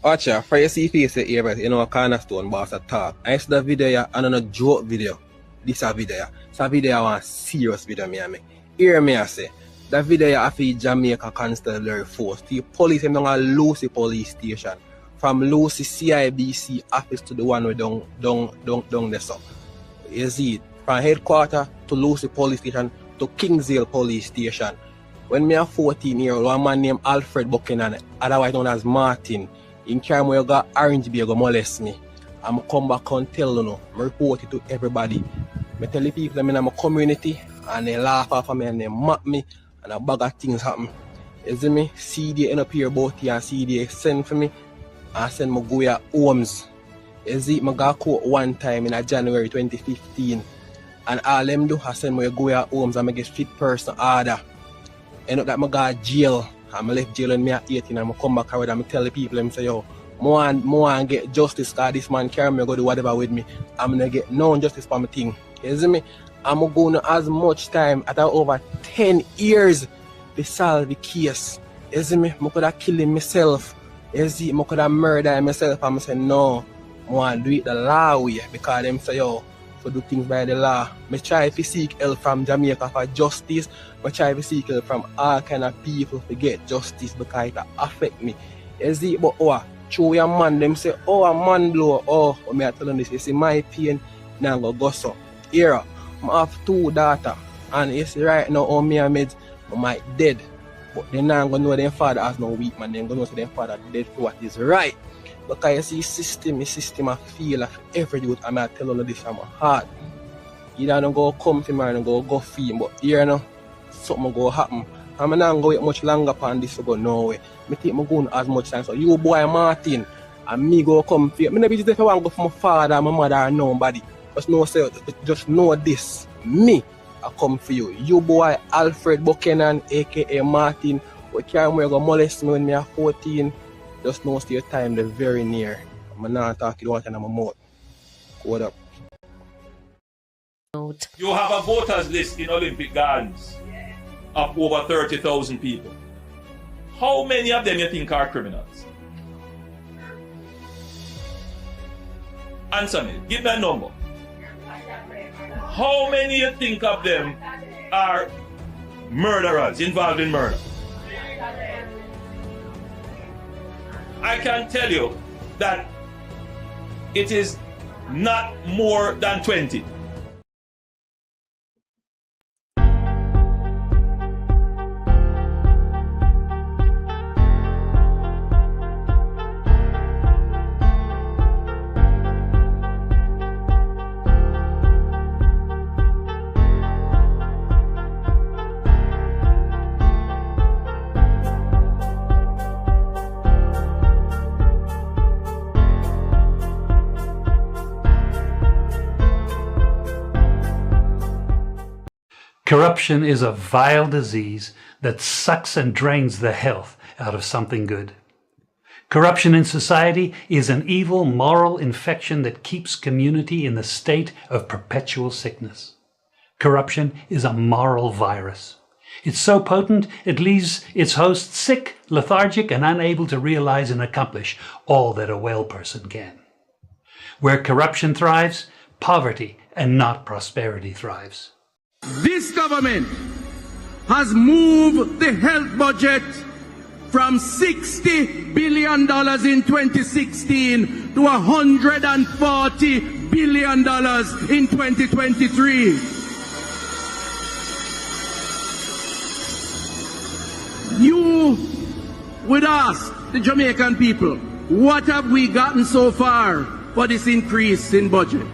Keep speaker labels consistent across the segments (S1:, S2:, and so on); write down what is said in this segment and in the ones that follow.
S1: Watcha, for you see face here, but you know a cornerstone boss at talk. I saw the video here and on a joke video. This a video here. It's a video I want serious video me I make. Hear me I say. The video here after Jamaica Constabulary Force. The police them down at Lucy police station. From Lucy CIBC office to the one way down the south. You see it. From headquarters to Lucy police station to Kingsdale police station. When me a 14-year-old, one man named Alfred Buchanan, otherwise known as Martin, in Carmo you got Orange Bay go molest me. I'm come back and tell you know, I report it to everybody. I tell the people I'm in my community and they laugh off of me and they mock me and a bag of things happen. You see me? CD end up here about here and CD send for me and send me go here homes. You see, I got caught one time in January 2015 and all them do I send me go here homes and I get fit person order. End up that I got jail. I left jail when me at 18 and I come back and I tell the people them say yo, more and get justice because this man carry me go do whatever with me. I'm gonna get no justice for my thing. You see me? I'm going to as much time at over 10 years to solve the case. You see me? I could have killed myself. You see, I could have murdered myself and I say no, I want to do it the law way because them say yo, to do things by the law. I try to seek help from Jamaica for justice. I try to seek help from all kind of people to get justice because it affect me. You see, but through your man, them say, a man blow, what me I tell them this, you see, my pain now go so. Here, I have 2 daughters, and you see right now, me and me, I might dead. But they not gonna know their father has no weak man, they're gonna know their father dead for what is right. Because you see, system I feel like every youth, and I tell you this from my heart. You don't go come to me and go feel, but here now, something go happen. I'm not going to wait much longer upon this to go nowhere. I think I'm going as much time. So you boy Martin and me go come for you. I never just if I want to go for my father and my mother or nobody. Just know this. Me, I come for you. You boy Alfred Buchanan, aka Martin, who can't go molest me when I am 14. Just know your time they're very near. I'm not talking about it in my mouth. What up?
S2: You have a voters list in Olympic Gardens of over 30,000 people. How many of them you think are criminals? Answer me. Give me a number. How many you think of them are murderers involved in murder? I can tell you that it is not more than 20.
S3: Corruption is a vile disease that sucks and drains the health out of something good. Corruption in society is an evil moral infection that keeps community in the state of perpetual sickness. Corruption is a moral virus. It's so potent it leaves its host sick, lethargic, and unable to realize and accomplish all that a well person can. Where corruption thrives, poverty and not prosperity thrives.
S4: This government has moved the health budget from $60 billion in 2016 to $140 billion in 2023. You would ask the Jamaican people, what have we gotten so far for this increase in budget?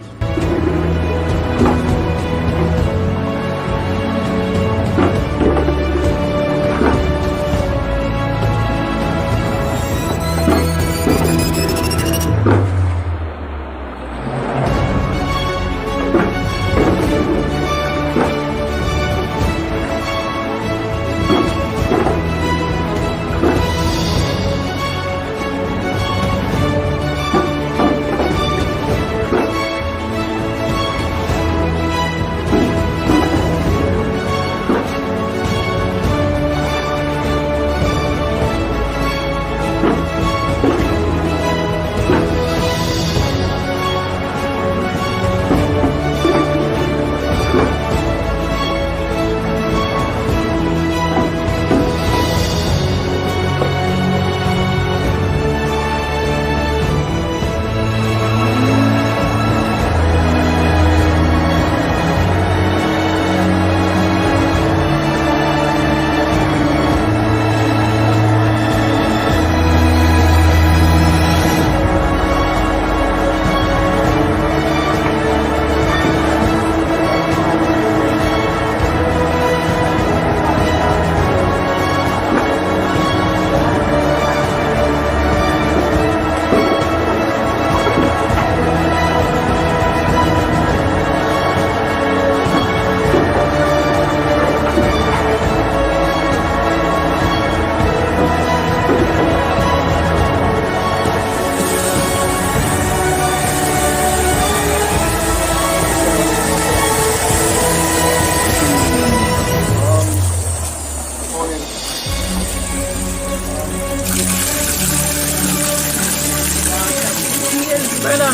S1: brother.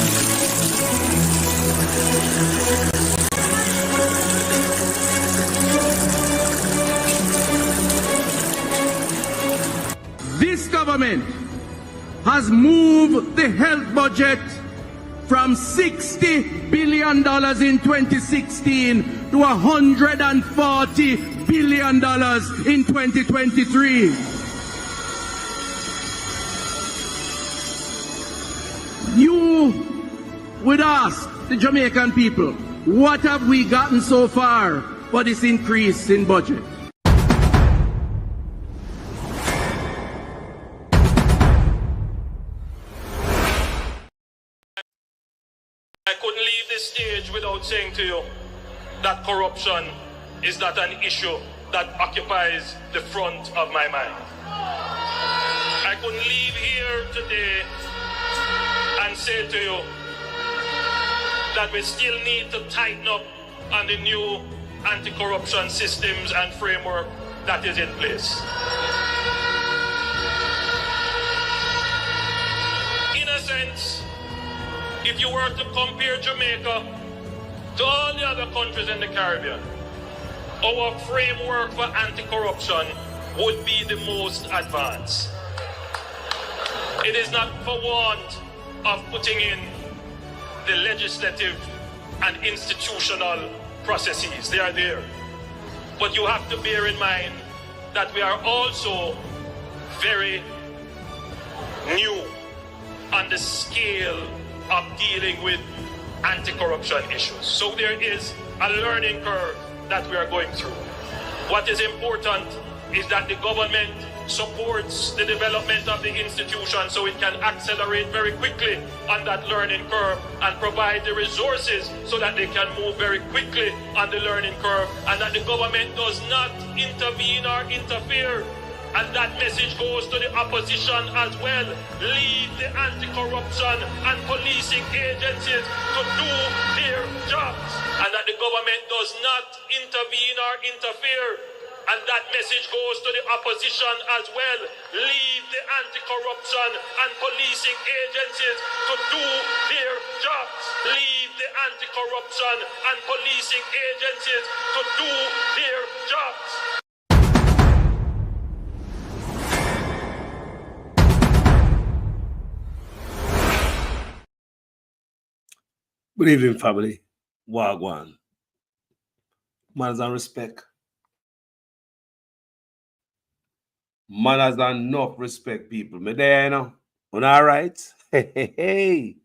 S4: This government has moved the health budget from $60 billion in 2016 to $140 billion in 2023. You would ask the Jamaican people, what have we gotten so far for this increase in budget?
S5: I couldn't leave this stage without saying to you that corruption is not an issue that occupies the front of my mind. I couldn't leave here today and say to you that we still need to tighten up on the new anti-corruption systems and framework that is in place. In a sense, if you were to compare Jamaica to all the other countries in the Caribbean, our framework for anti-corruption would be the most advanced. It is not for want of putting in the legislative and institutional processes. They are there. But you have to bear in mind that we are also very new on the scale of dealing with anti-corruption issues. So there is a learning curve that we are going through. What is important is that the government supports the development of the institution so it can accelerate very quickly on that learning curve and provide the resources so that they can move very quickly on the learning curve, and that the government does not intervene or interfere. And that message goes to the opposition as well. Leave the anti-corruption and policing agencies to do their jobs. And that the government does not intervene or interfere. And that message goes to the opposition as well. Leave the anti-corruption and policing agencies to do their jobs. Leave the anti-corruption and policing agencies to do their jobs.
S6: Good evening, family. Wagwan. Manners and respect. Manners and enough respect, people. Me there, you know. All right? Hey.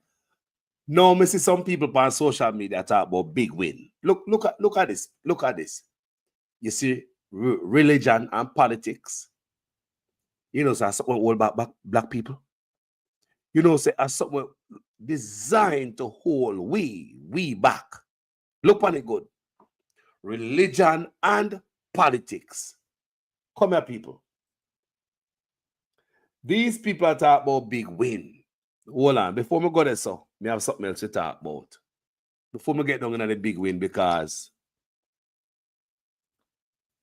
S6: No, me see some people on social media talk about big win. Look at this. Look at this. You see, religion and politics. You know, so something all about black people. You know, say as something designed to hold we back. Look on it good. Religion and politics. Come here, people. These people are talking about big win. Hold on. Before we go there, so me have something else to talk about. Before we get down into the big win, because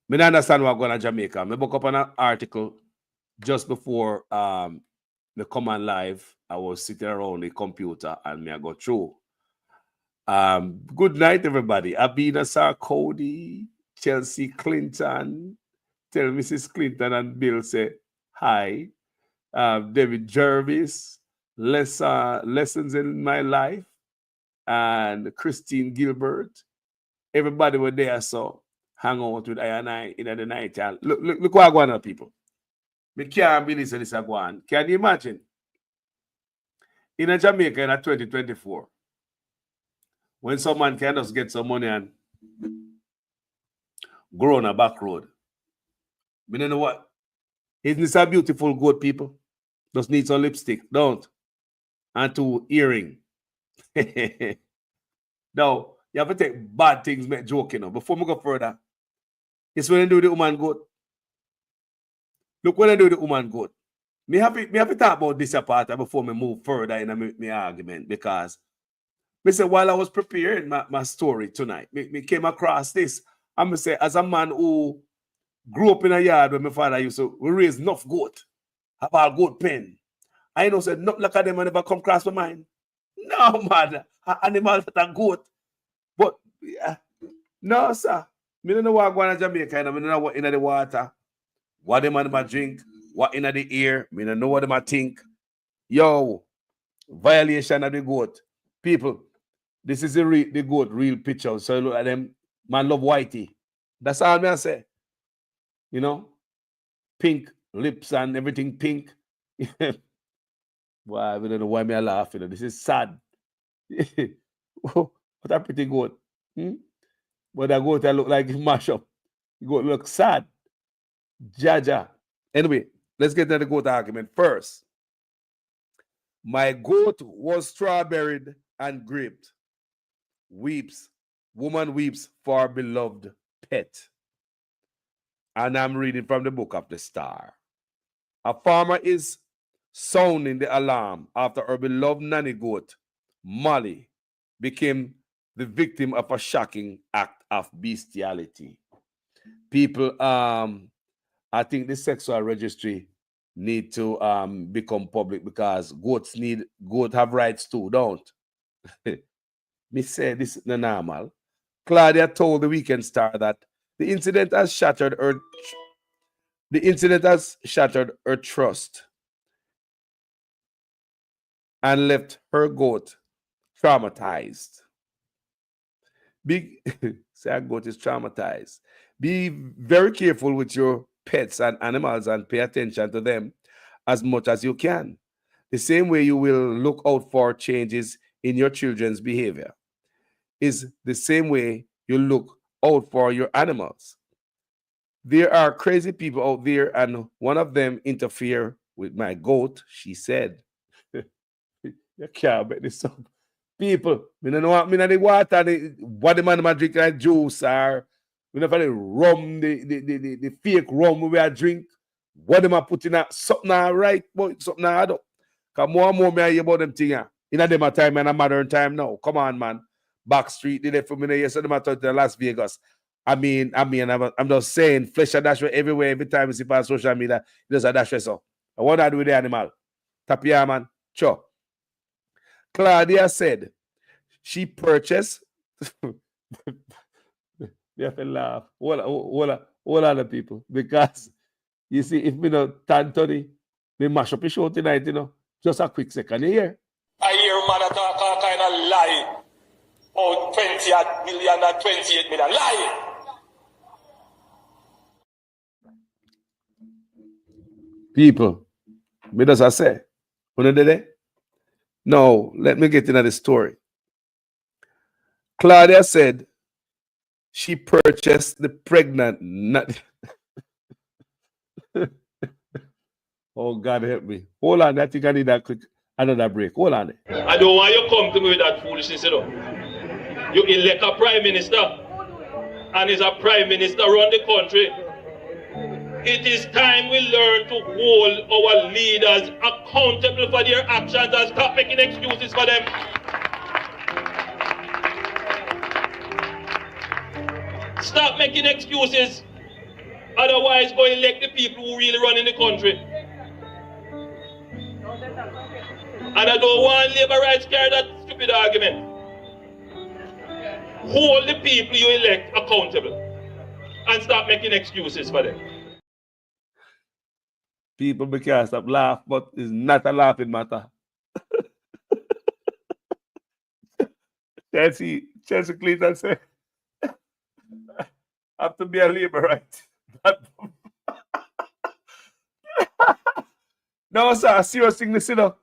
S6: me don't understand what's going on in Jamaica. Me book up on an article just before me come on live. I was sitting around the computer and me I go through. Good night, everybody. Abina Sarkodie, Chelsea Clinton. Tell Mrs. Clinton and Bill say hi. David Jervis, Lessons in My Life, and Christine Gilbert. Everybody were there, so hang out with I and I in the night. Look what going on, people. Me can't believe this is going on. Can you imagine? In Jamaica in 2024, when someone can just get some money and grow on a back road. But you know what? Isn't this a beautiful goat, people? Just need some lipstick, don't? And two earring. Now, you have to take bad things, make joke, you know. Before we go further, it's when they do the woman goat. Look when they do the woman goat. Me have to talk about this part before me move further in my argument, because me say while I was preparing my story tonight, me came across this. I'm say as a man who grew up in a yard where my father used to raise enough goat, have all goat pen. I know said nothing like them never come across my mind. No, man. Animals that are goat. But no, sir. Me don't know what going on Jamaica. I don't know what in the water. What them animal drink. What in the air. Me don't know what them think. Yo, violation of the goat. People, this is the goat real picture. So look at them. Man love whitey. That's all me I say. You know? Pink lips and everything pink. Why? I don't know why me I laugh. You know? This is sad. What a pretty goat. But that goat that look like it mash up. The goat look sad. Jaja. Anyway, let's get to the goat argument first. My goat was strawberried and graped. Weeps. Woman weeps for beloved pet. And I'm reading from the book of the Star. A farmer is sounding the alarm after her beloved nanny goat, Molly, became the victim of a shocking act of bestiality. People, I think the sexual registry need to become public because goats have rights too, don't? Me say this is not normal. Claudia told the Weekend Star that the incident has shattered her trust and left her goat traumatized. Say a goat is traumatized. Be very careful with your pets and animals and pay attention to them as much as you can. The same way you will look out for changes in your children's behavior is the same way you look out for your animals. There are crazy people out there, and one of them interfere with my goat, she said. You can't make this up. People, me don't know what the water, what the man drink like juice or we never the rum, the fake rum we are drink. What them are putting out something right, but something I don't. Cause more and more me I hear about them thing. In a them time and a modern time now. Come on, man. Backstreet did it for me yesterday. Them talk to Las Vegas. I'm just saying, flesh and dash everywhere. Every time you see on social media, there's a dash so. I want to do with the animal. Tapia, man. Sure. Claudia said she purchased. You have to laugh. All other people. Because you see, if we don't turn Tony, they mash up the show tonight, you know. Just a quick second. You hear?
S5: I hear man talk a kind of lie. Oh, 20 million and 28 million. Lie.
S6: People, me does I say, when did they? No, let me get into the story. Claudia said she purchased the pregnant. Oh, God help me. Hold on, I think I need that quick another break. Hold on.
S5: I don't want you to come to me with that foolishness, you know. You elect a prime minister, and is a prime minister around the country. It is time we learn to hold our leaders accountable for their actions and stop making excuses for them. Stop making excuses. Otherwise, go elect the people who really run in the country. And I don't want labor rights carry that stupid argument. Hold the people you elect accountable and stop making excuses for them.
S6: People can't stop laugh, but it's not a laughing matter. Chelsea Clinton said, have to be a labor right. No, sir, serious thing to see now.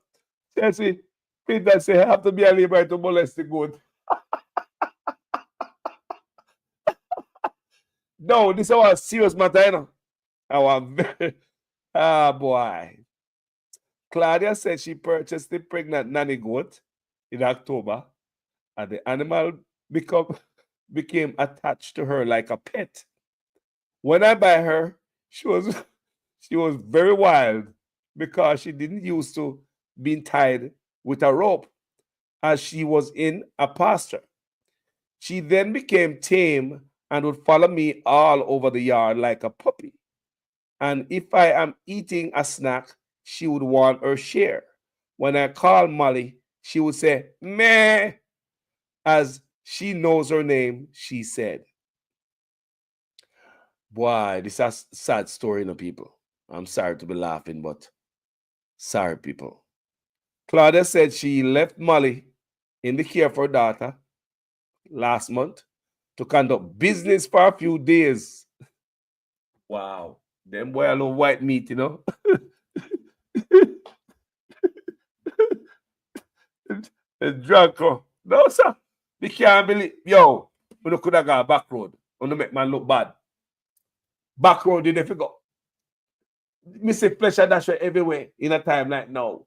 S6: Chelsea Clinton said, have to be a labor right to molest the goat. No, this is a serious matter, you know. Our very, boy. Claudia said she purchased the pregnant nanny goat in October, and the animal became attached to her like a pet. When I buy her, she was very wild because she didn't used to being tied with a rope as she was in a pasture. She then became tame and would follow me all over the yard like a puppy. And if I am eating a snack, she would want her share. When I called Molly, she would say, meh, as she knows her name, she said. Boy, this is a sad story, people. I'm sorry to be laughing, but sorry, people. Claudia said she left Molly in the care of her daughter last month to conduct business for a few days. Wow. Them boy, I love white meat, Drunk. No, sir. We can't believe. Yo, we could have got a back road. We make man look bad. Back road, you never go. Me say pleasure dash everywhere in a time like now.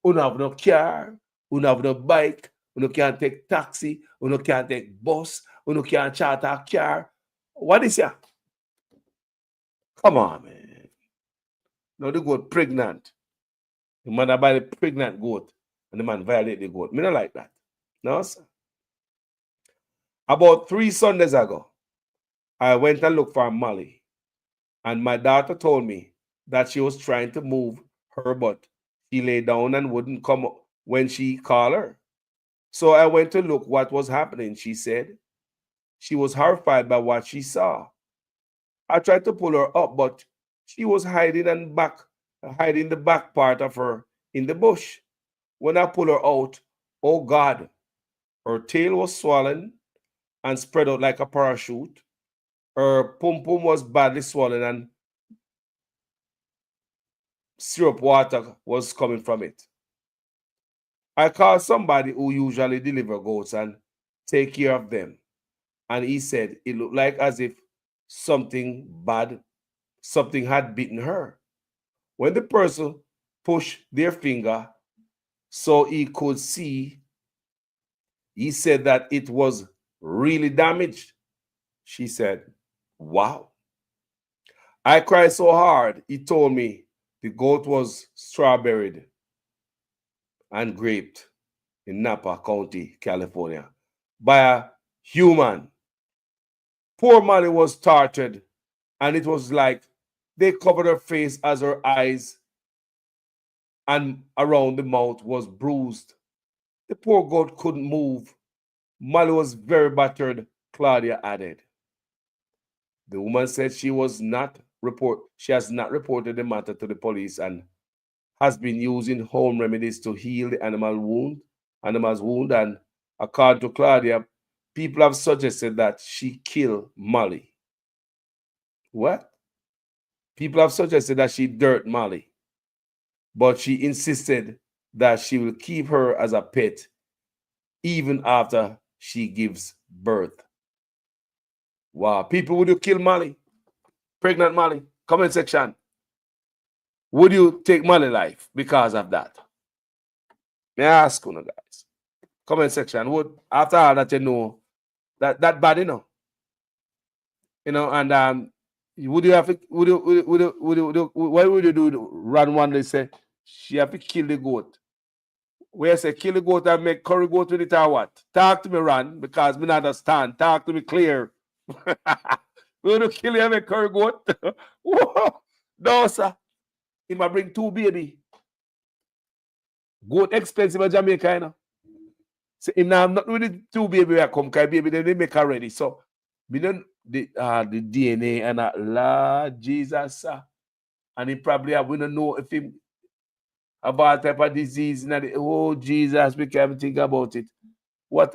S6: We don't have no car, we don't have no bike, we can't take taxi, we can't take bus, we can't charter a car. What is that? Come on, man. Now the goat pregnant. The mother buy the pregnant goat and the man violate the goat. Me not like that. No, sir. About 3 Sundays ago, I went and looked for Molly. And my daughter told me that she was trying to move her butt. She lay down and wouldn't come up when she called her. So I went to look what was happening, she said. She was horrified by what she saw. I tried to pull her up, but she was hiding the back part of her in the bush. When I pulled her out, oh God, her tail was swollen and spread out like a parachute. Her pum-pum was badly swollen and syrup water was coming from it. I called somebody who usually deliver goats and take care of them. And he said it looked like as if something had bitten her. When the person pushed their finger so he could see, he said that it was really damaged. She said, wow. I cried so hard, he told me the goat was strawberried and graped in Napa County, California, by a human. Poor Molly was tortured, and it was like they covered her face as her eyes and around the mouth was bruised. The poor goat couldn't move. Molly was very battered, Claudia added. The woman said she has not reported the matter to the police and has been using home remedies to heal the animal's wound. And according to Claudia, people have suggested that she kill Molly. What? People have suggested that she dirt Molly, but she insisted that she will keep her as a pet even after she gives birth. Wow. People, would you kill Molly? Pregnant Molly? Comment section. Would you take Molly life because of that? May I ask you, guys? Comment section. Would, after all that, that bad, and would you have to, what would you do? Run one, they say, she have to kill the goat. Where I say, kill the goat and make curry goat with it or what? Talk to me, Ron, because me not understand. Talk to me clear. Will you kill him and make curry goat? No, sir. He might bring 2 baby. Goat expensive in Jamaica, So him now I'm not with the 2 baby I come, because baby then they make already. So we don't the DNA and Lord Jesus, sir. And he probably we don't know if he about type of disease. Oh Jesus, we can't think about it. What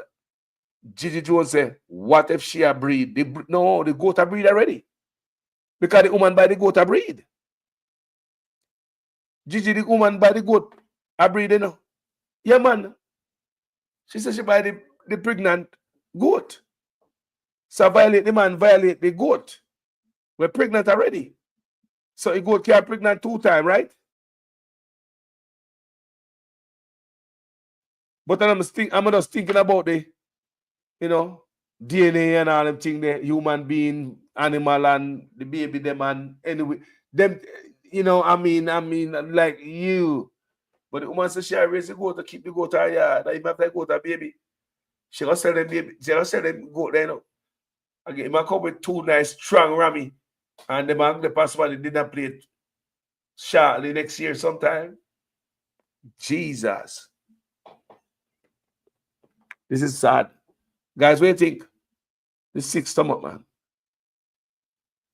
S6: Gigi Jones say? What if she a breed? No, the goat a breed already. Because the woman buy the goat a breed. Gigi, the woman buy the goat a breed, Yeah, man. She said she buy the pregnant goat. So the man violate the goat. We're pregnant already. So a goat can't pregnant 2 times, right? But I'm just thinking about the, DNA and all them things, the human being, animal, and the baby, them, and anyway, them, like you. But the woman says she raise the goat to keep the goat her yard. That even after the goat a baby, she gonna sell them baby. She gonna sell them goat there, Again, it might come with 2 nice strong rammy, and the possibly didn't play it shortly next year sometime. Jesus. This is sad. Guys, what do you think? The sick stomach, man.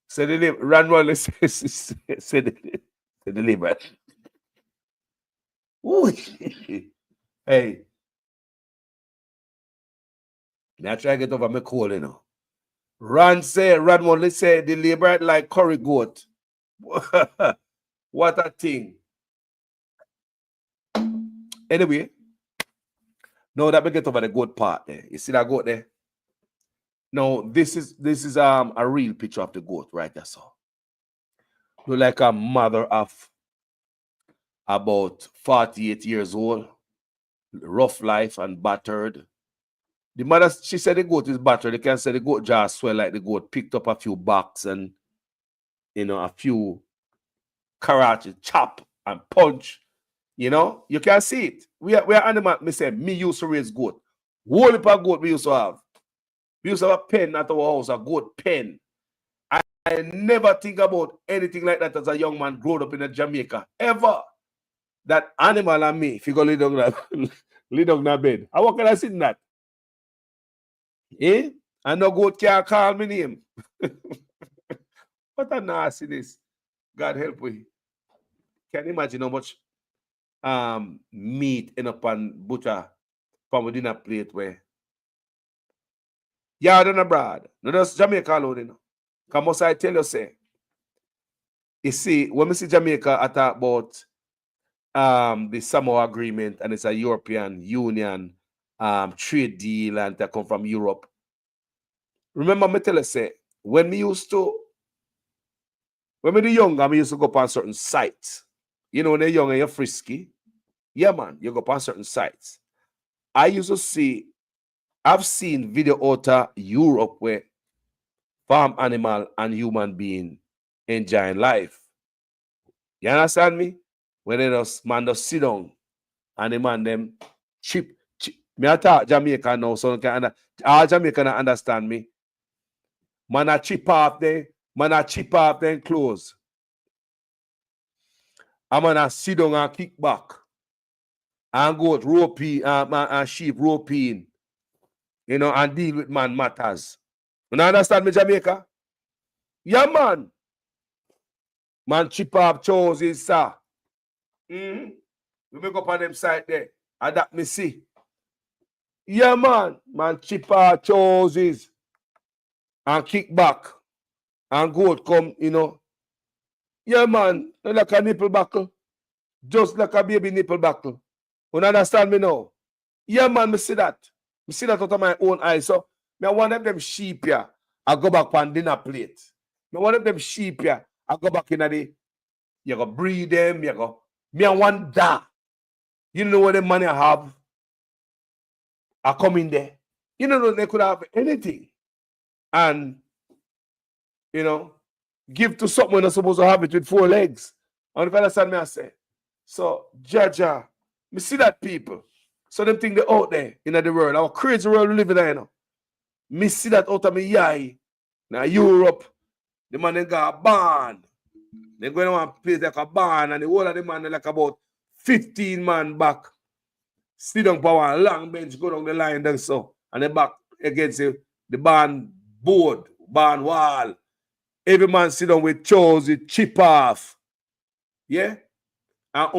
S6: Say the name. Run, say the name, man. Ooh. Hey. Now try to get over my cold, you know. Run one, let's say the labor like curry goat. What a thing. Anyway, now that we get over the goat part there. You see that goat there? Now this is a real picture of the goat right there. So look like a mother of about 48 years old, rough life and battered. The mother, she said the goat is battered. They can say the goat jaw swell like the goat picked up a few backs and, you know, a few karate, chop and punch. You know, you can see it. We are animal. Me used to raise goat. Whole heap of goat we used to have. We used to have a pen at our house, a goat pen. I never think about anything like that as a young man growing up in Jamaica. Ever. That animal and me, if you go lay down that bed. How can I sit in that? Eh? And no goat can't call me name. What a nastiness. God help me. Can you imagine how much meat end up on butcher from within a plate where yeah, done abroad. No, that's Jamaica alone, you know. Because must I tell you, say, you see, when we see Jamaica, I talk about the Samoa Agreement, and it's a European Union trade deal, and that come from Europe. Remember, me tell you, say, when we the younger, we used to go on certain sites. You know, when you're young and you're frisky, yeah, man, you go on certain sites. I used to see, I've seen video out of Europe where farm animal and human being enjoying life. You understand me? When they just sit down and the man them chip. Me I talk Jamaica now, so all Jamaican understand me. Man a chip off them clothes. I'm gonna sit down and kick back. And go roping and sheep roping. You know, and deal with man matters. You understand me, Jamaica? Yeah, man. Man chip off choices, sir. We make up on them side there. And that me see. Yeah, man. Man chip off choices. And kick back. And goat come, you know. Yeah, man. Not like a nipple buckle. Just like a baby nipple buckle. You understand me now? Yeah, man, me see that. Me see that out of my own eyes. So, me want them sheep here. I go back on dinner plate. Me want them sheep here. I go back in the, you go breed them, you go. Me I want that. You know what the money I have? I come in there. You know, they could have anything. And, you know, give to someone that's supposed to have it with 4 legs. And if you understand me, I say. So, Jaja, me see that people. So them think they're out there in the world. Our crazy world we live in, you know. Me see that out of me eye. Now Europe, the man they got a barn. They're going to one place like a barn, and the whole of the man like about 15 man back. Sit down for one long bench, go down the line then so. And they back against the barn board, barn wall. Every man sit down with chores, with chip off. Yeah? And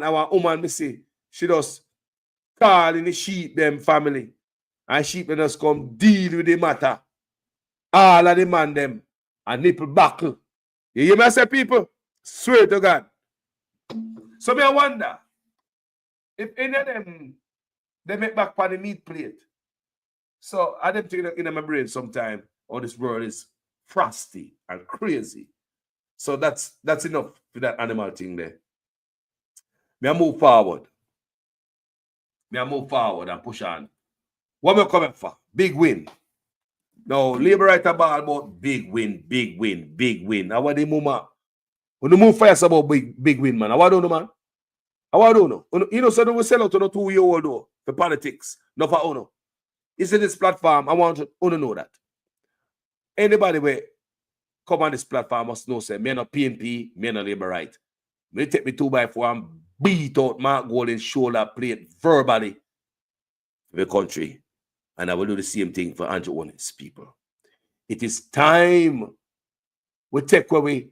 S6: our woman, me see, she does call in the sheep them family. And sheep them just come deal with the matter. All of the man them a nipple buckle. You hear me say, people? Swear to God. So me I wonder if any of them they make back on the meat plate. So I them think in my brain sometime, oh, this world is frosty and crazy. So that's enough for that animal thing there. Me I move forward. And push on. What am I coming for? Big win. Now, Labour write about big win. Now, what they move up? When you move fast about big win, man. I don't know, man. I don't know. You know, so they will sell out to the 2-year-old though, for politics. Not for Uno. It's in this platform. I want you to know that. Anybody will come on this platform must know, say, me not PNP, me not Labour right. Me take me 2x4 and beat out Mark Golding's shoulder plate verbally for the country, and I will do the same thing for Andrew Holness people. It is time we take away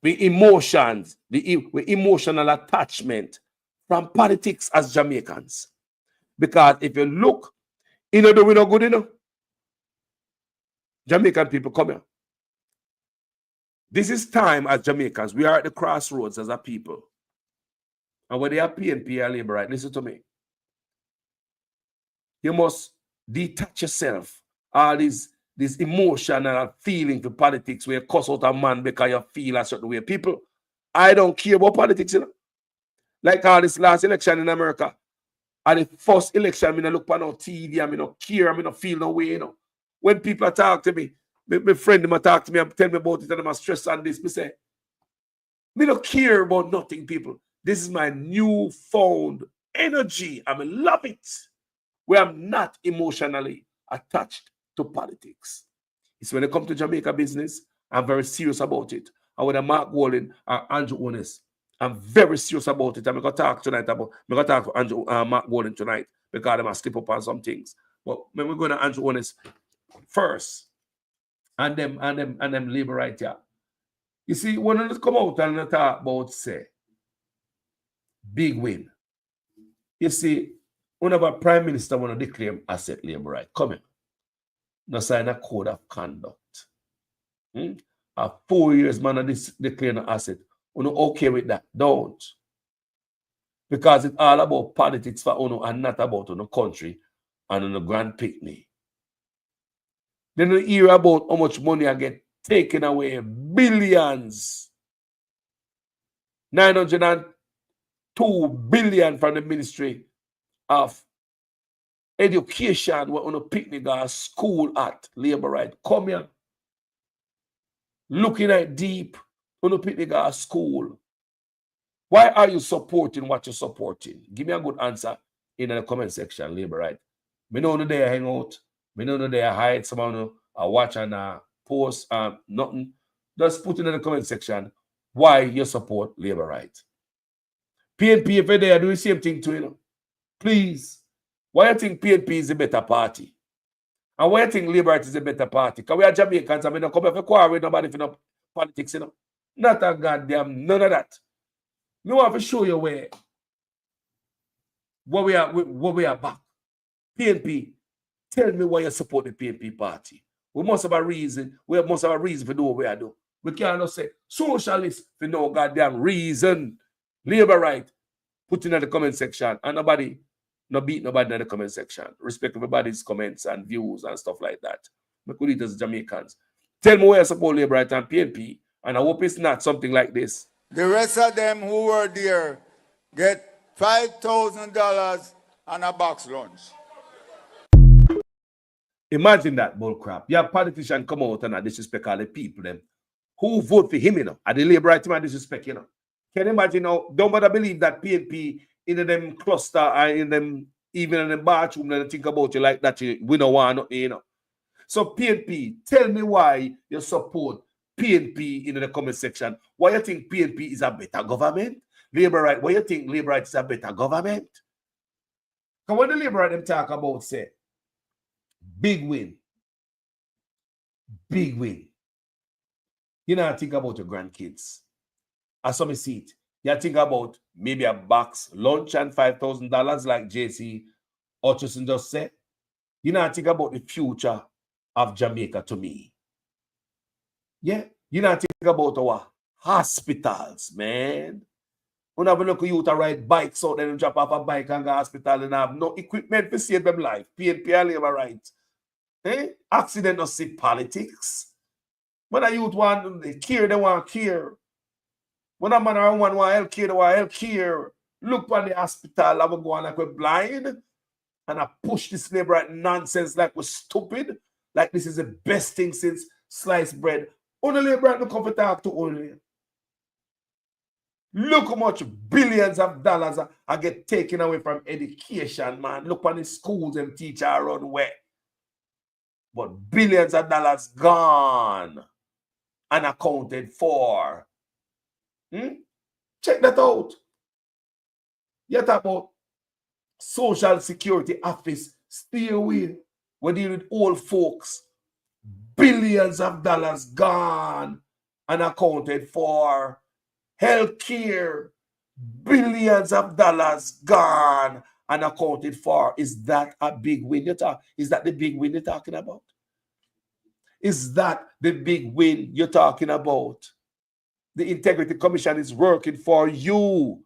S6: the emotions, the emotional attachment from politics as Jamaicans. Because if you look, we not good enough. Jamaican people, come here. This is time as Jamaicans. We are at the crossroads as a people. And when they are PNP and Labour, right, listen to me. You must detach yourself. All this emotional feeling for politics where you cuss out a man because you feel a certain way. People, I don't care about politics, you know. Like all this last election in America. At the first election, I look on no TV, I don't care, I don't feel no way, you know. When people talk to me, my friend them talk to me and tell me about it and I'm stressed on this, I say, I don't care about nothing, people. This is my newfound energy. I love it. Where I'm not emotionally attached to politics. It's when it comes to Jamaica business, I'm very serious about it. And with Mark Wallen or Andrew Holness, I'm very serious about it. I'm going to talk tonight about, I'm going to talk to Andrew, Mark Wallen tonight because I must slip up on some things. But when we're going to Andrew Holness first, and them Labour right here. You see, when they come out and talk about, say, big win. You see, one of our prime minister want to declare asset Labour right. Come here. No sign a code of conduct. 4 years, man, declare an asset. We're not okay with that. Don't. Because it's all about politics for UNO and not about the country and the grand picnic. Then you hear about how much money I get taken away. Billions. 902 billion from the Ministry of Education where on a picnic or school at Labour right. Come here. Looking at deep on a picnic or school. Why are you supporting what you're supporting? Give me a good answer in the comment section, Labour right. Me know no they hang out. Me know no they hide. Someone watch and post nothing. Just put it in the comment section why you support Labour right. PNP, if they are doing the same thing to you, please. Why you think PNP is a better party? And why you think Labour is a better party? Because we are Jamaicans and we don't come here for quarrel with nobody for no politics, you know. Not a goddamn none of that. We want to show you where we are back. PNP, tell me why you support the PNP party. We must have a reason. We must have a reason for doing what we are doing. We cannot say socialists for no goddamn reason. Labour right, put in the comment section and nobody. No beat nobody in the comment section. Respect everybody's comments and views and stuff like that. We could eat as Jamaicans. Tell me where you support Labour right and PNP, and I hope it's not something like this.
S7: The rest of them who were there get $5,000 and a box lunch.
S6: Imagine that bullcrap. You have politicians come out and disrespect all the people them who vote for him, you know. And the Labour right team disrespect, you know. Can you imagine now? Don't bother believe that PNP in them cluster and in them, even in the bathroom, they think about you like that. We don't want nothing, you know. So PNP, tell me why you support PNP in the comment section. Why you think PNP is a better government? Labour right, why you think Labour right is a better government? Because when the Labour right them talk about, say, big win. Big win. You know, think about your grandkids. As some see it. You think about maybe a box lunch and $5,000 like JC Hutchison just said. You know, think about the future of Jamaica to me. Yeah? You know, think about our hospitals, man. When I look at you to ride bikes out there and drop off a bike and go to hospital and have no equipment to save them life. PNP and Labour right. Accident or sick politics. When a youth want care, they want care. When a man or a woman want health care, they want health care. Look on the hospital, I will go on like we're blind. And I push this Labour right nonsense like we're stupid. Like this is the best thing since sliced bread. Only Labour right no come to talk to only. Look how much billions of dollars I get taken away from education, man. Look on the schools and teachers around where. But billions of dollars gone. Unaccounted for. Check that out. You talk about Social Security Office, stay away. We're dealing with old folks. Billions of dollars gone unaccounted for. Healthcare, billions of dollars gone unaccounted for. Is that a big win? Is that the big win you're talking about? Is that the big win you're talking about? The Integrity Commission is working for you.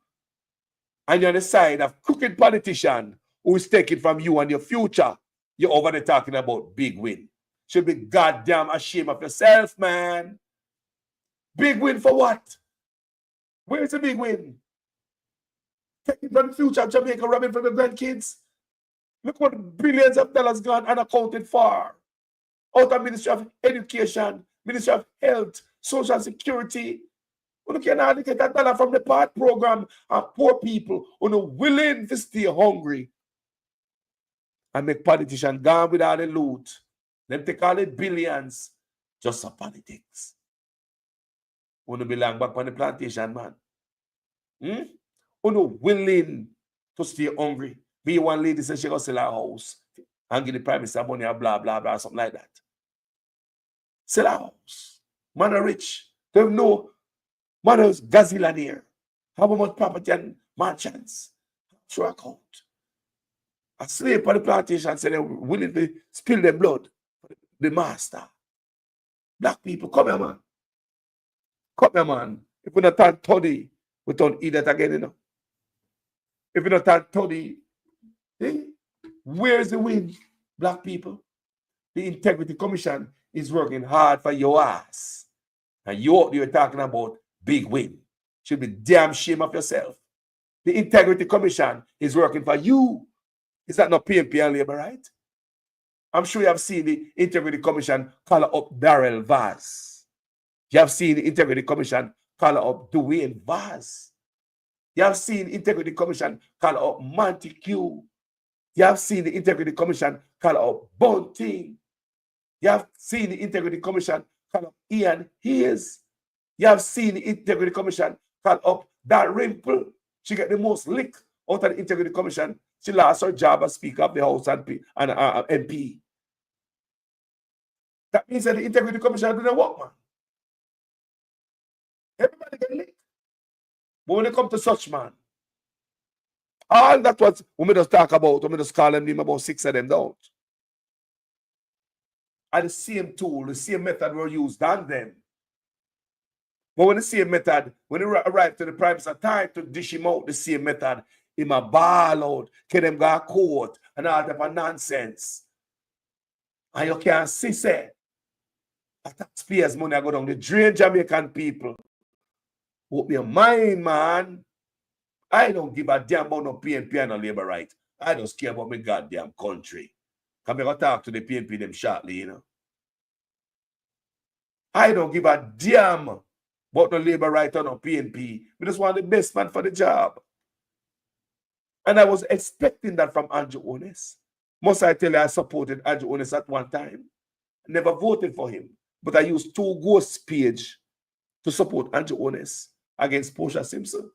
S6: And you're on the side of crooked politician who is taking from you and your future. You're over there talking about big win. Should be goddamn ashamed of yourself, man. Big win for what? Where's the big win? Taking from the future of Jamaica, robbing from the grandkids. Look what billions of dollars gone unaccounted for. Out of Ministry of Education, Ministry of Health, Social Security. We cannot get that dollar from the PART program and poor people who are willing to stay hungry and make politicians gone with all the loot. Them take all the billions just for politics. Want to belong back on the plantation, man. Who willing to stay hungry. Be one lady says she go sell her house and give the prime minister money and blah, blah, blah, something like that. Sell her house. Man are rich. They have no man is gazillionaire. How much property and mansions? Through account. A slave on the plantation said they're willing to spill their blood for the master. Black people, come here, man. Come here, man. If we not turn 30, we don't eat that again, you know. If we not turn 30, where's the win, black people? The Integrity Commission is working hard for your ass. And you're talking about big win. Should be damn shame of yourself. The Integrity Commission is working for you. Is that not PNP and Labour, right? I'm sure you have seen the Integrity Commission call up Darrell Vaz. You have seen the Integrity Commission call up Dwayne Vaz. You have seen the Integrity Commission call up Montague. You have seen the Integrity Commission call up Bunting. You have seen the Integrity Commission call up Ian Hayes. You have seen the Integrity Commission call up Dalrymple. She got the most lick out of the Integrity Commission. She lost her job as Speaker of the House and MP. That means that the Integrity Commission didn't work, man. Everybody get licked. But when it comes to such, man, all that was we just talk about, we just call them name about 6 of them down. And the same tool, the same method were used on them. But when the same method, when it arrived to the prime minister, time to dish him out the same method, him a ball out, can them go to court and all that nonsense. And you can't see, say, a taxpayers' money go down the drain Jamaican people. Open your mind, man. I don't give a damn about no PNP and no Labour right. I just care about my goddamn country. Come here, talk to the PNP them shortly, you know. I don't give a damn about no Labour right or no PNP. We just want the best man for the job. And I was expecting that from Andrew Holness. Must I tell you, I supported Andrew Holness at one time. Never voted for him. But I used 2 ghost page to support Andrew Holness against Portia Simpson.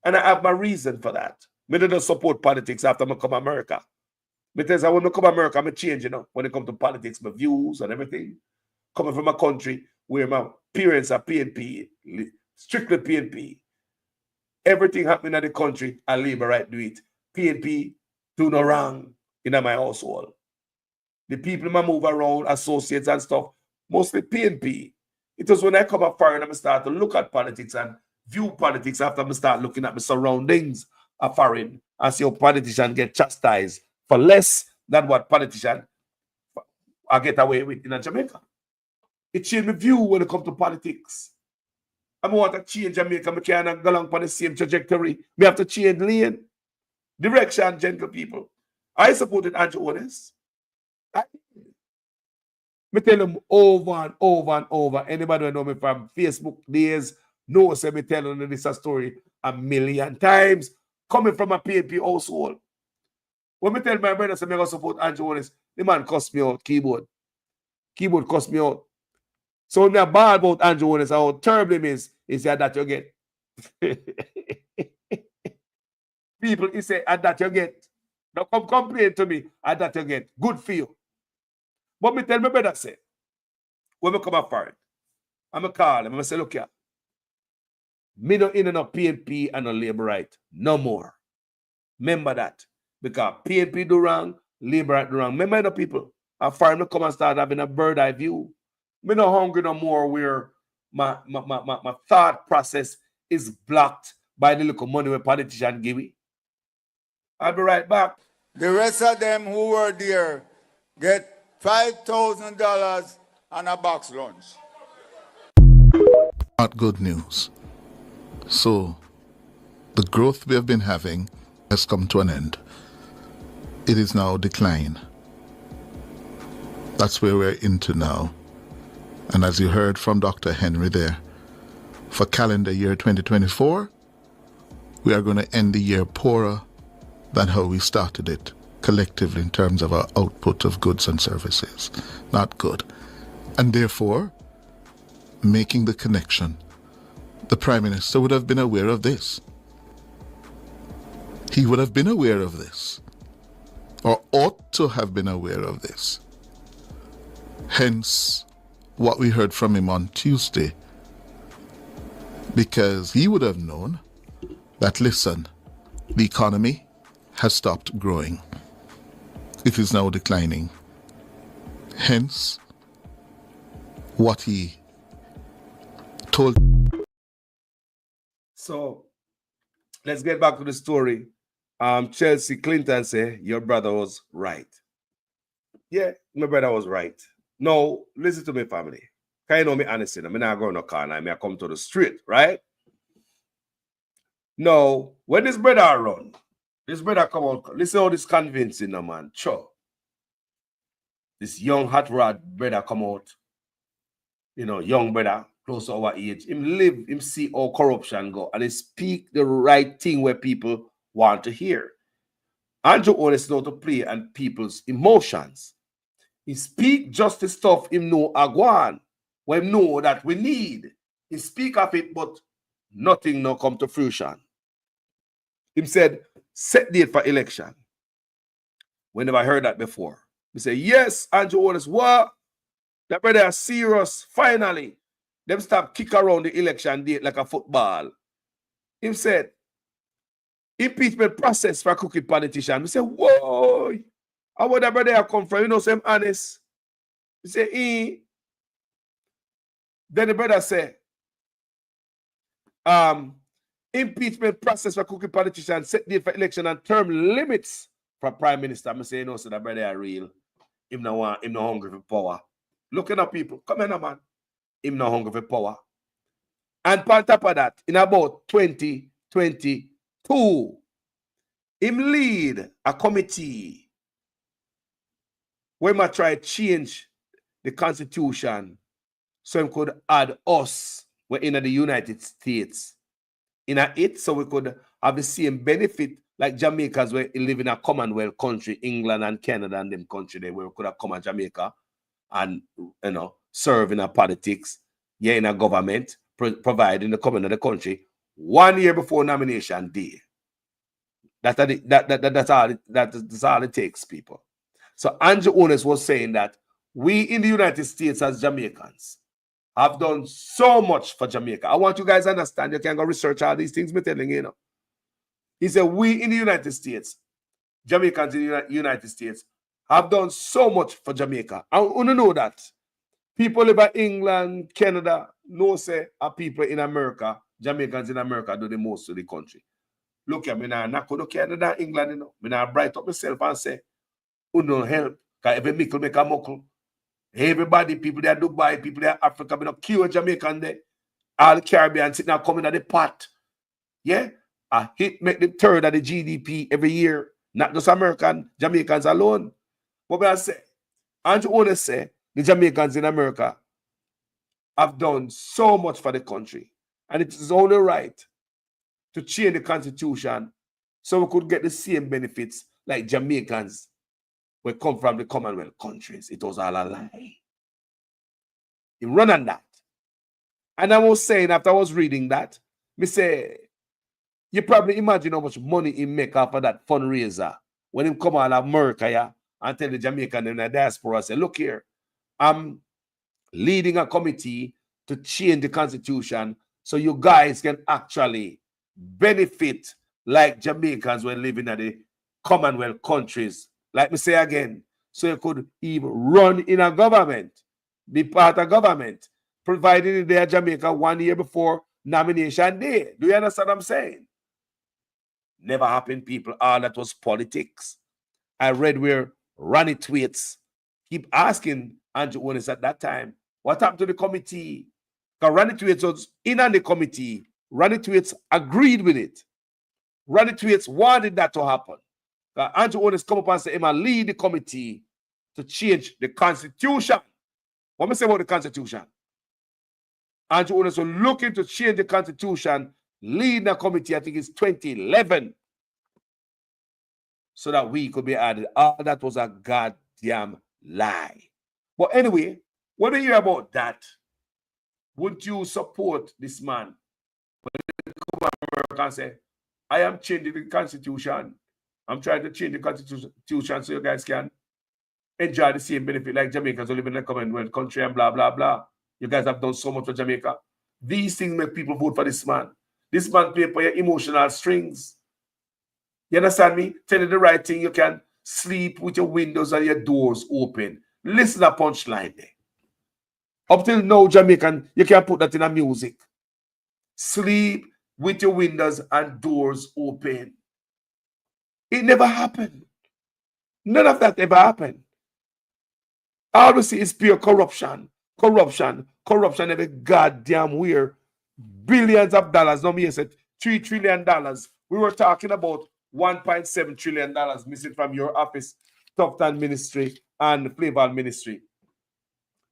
S6: And I have my reason for that. I don't support politics after I come to America. Because when I come to America, I'm change, you know, when it comes to politics, my views and everything. Coming from a country where my parents are PNP, strictly PNP. Everything happening in the country, I Labour right do it. PNP do no wrong in my household. The people I move around, associates and stuff, mostly PNP. It was when I come up foreign and I start to look at politics and view politics after I start looking at my surroundings of foreign and see how politicians get chastised for less than what politicians get away with in Jamaica. It changed my view when it comes to politics. I want to change Jamaica. I can't go along on the same trajectory. We have to change lane, direction, gentle people. I supported Andrew Holness. I tell them over and over and over. Anybody who know me from Facebook days knows me telling them this story a million times. Coming from a PNP household. When me tell my brother say I'm going to support Andrew Holness, the man cussed me out, keyboard. Keyboard cussed me out. So when I ball about Andrew Holness, how terrible it is that you get. People, he say, and that you get. Don't come complain to me and that you get good for you. But me tell my brother say, when me come up for it, I'm going to call him. I'm going to say, look here. Me no in no PNP and no labor right. No more. Remember that. Because PNP do wrong, labor right do wrong. Remember the people. A farmer come and start having a bird eye view. Me no hungry no more where my thought process is blocked by the little money where politicians give me. I'll be right back.
S7: The rest of them who were there get $5,000 and a box lunch.
S8: Not good news. So, the growth we have been having has come to an end. It is now decline. That's where we're into now. And as you heard from Dr. Henry there, for calendar year 2024, we are going to end the year poorer than how we started it, collectively in terms of our output of goods and services. Not good. And therefore, making the connection, the Prime Minister would have been aware of this. He would have been aware of this, or ought to have been aware of this. Hence, what we heard from him on Tuesday, because he would have known that, listen, the economy has stopped growing. It is now declining. Hence, what he told.
S6: So, let's get back to the story. Chelsea Clinton said, your brother was right. Yeah, my brother was right. No, listen to me, family. Can you know me honestly? I'm not going to corner. I come to the street, right? No, when this brother run, this brother come out, listen how this convincing, no man. Sure. This young hot rod brother come out, you know, young brother, close to our age. Him live, him see how corruption go, and he speak the right thing where people want to hear. Andrew Holness know to play on people's emotions. He speak just the stuff him know agwan, when him know that we need. He speak of it, but nothing no come to fruition. Him said, set date for election. We never heard that before. We say, yes, Andrew Holness, what? That brother is serious, finally. Them stop kick around the election date like a football. Him said, impeachment process for crooked politician. We say, whoa, how would that brother come from? You know, say, I'm honest. We say, Then the brother say, impeachment process for crooked politician, set date for election and term limits for prime minister. I say, you know, so that brother are real. Him no hungry for power. Looking at people, come on, man. Him no hungry for power. And on top of that, in about 2022, him lead a committee where might try to change the constitution so he could add us, we're in the United States, in it, so we could have the same benefit like Jamaicans where live in a Commonwealth country, England and Canada and them country there, where we could have come to Jamaica and, you know, serve in a politics, yeah, in a government, providing the coming of the country 1 year before nomination day. That's all it takes, people. So Andrew Holness was saying that we in the United States as Jamaicans have done so much for Jamaica. I want you guys to understand. You can go research all these things, I'm telling you, He said, we in the United States, Jamaicans in the United States, have done so much for Jamaica. I want to know that. People live in England, Canada, no say are people in America, Jamaicans in America do the most to the country. Look at me now, not go to Canada, England, you know. Me now bright up myself and say, who don't help? Because every mickle make a muckle. Everybody, people there Dubai, people there Africa, we don't cure Jamaican there. All the Caribbean sitting now coming at the pot. Yeah? A hit make the third of the GDP every year. Not just American, Jamaicans alone. What I say? Andrew Holness say, the Jamaicans in America have done so much for the country. And it is only right to change the constitution so we could get the same benefits like Jamaicans who come from the Commonwealth countries. It was all a lie. He run on that. And I was saying, after I was reading that, me say, you probably imagine how much money he make off of that fundraiser when him come out of America, yeah, and tell the Jamaican in the diaspora, say, look here, I'm leading a committee to change the constitution so you guys can actually benefit like Jamaicans when living in the Commonwealth countries. Like me say again, so you could even run in a government, be part of government, provided they are Jamaica 1 year before nomination day. Do you understand what I'm saying? Never happened, people. All that was politics. I read where Ronnie Tweets keep asking Andrew Holness at that time, what happened to the committee? Because Ronnie Tweets was in on the committee. Ronnie Tweets agreed with it. Ronnie Tweets wanted that to happen. Andrew Holness come up and say, I'ma lead the committee to change the constitution. What am I say about the constitution? Andrew Holness was looking to change the constitution, lead the committee, I think it's 2011, so that we could be added. All that was a goddamn lie. But anyway, when you hear about that, wouldn't you support this man? When they come to America and say, I am changing the constitution. I'm trying to change the constitution so you guys can enjoy the same benefit like Jamaicans who live in the Commonwealth country and blah, blah, blah. You guys have done so much for Jamaica. These things make people vote for this man. This man play for your emotional strings. You understand me? Tell you the right thing. You can sleep with your windows and your doors open. Listen to punchline there. Up till now, Jamaican, you can put that in a music. Sleep with your windows and doors open. It never happened. None of that ever happened. All we see is pure corruption. Corruption every goddamn where. Billions of dollars. No, me said $3 trillion. We were talking about $1.7 trillion missing from your office, Tufton Ministry and Flavor Ministry.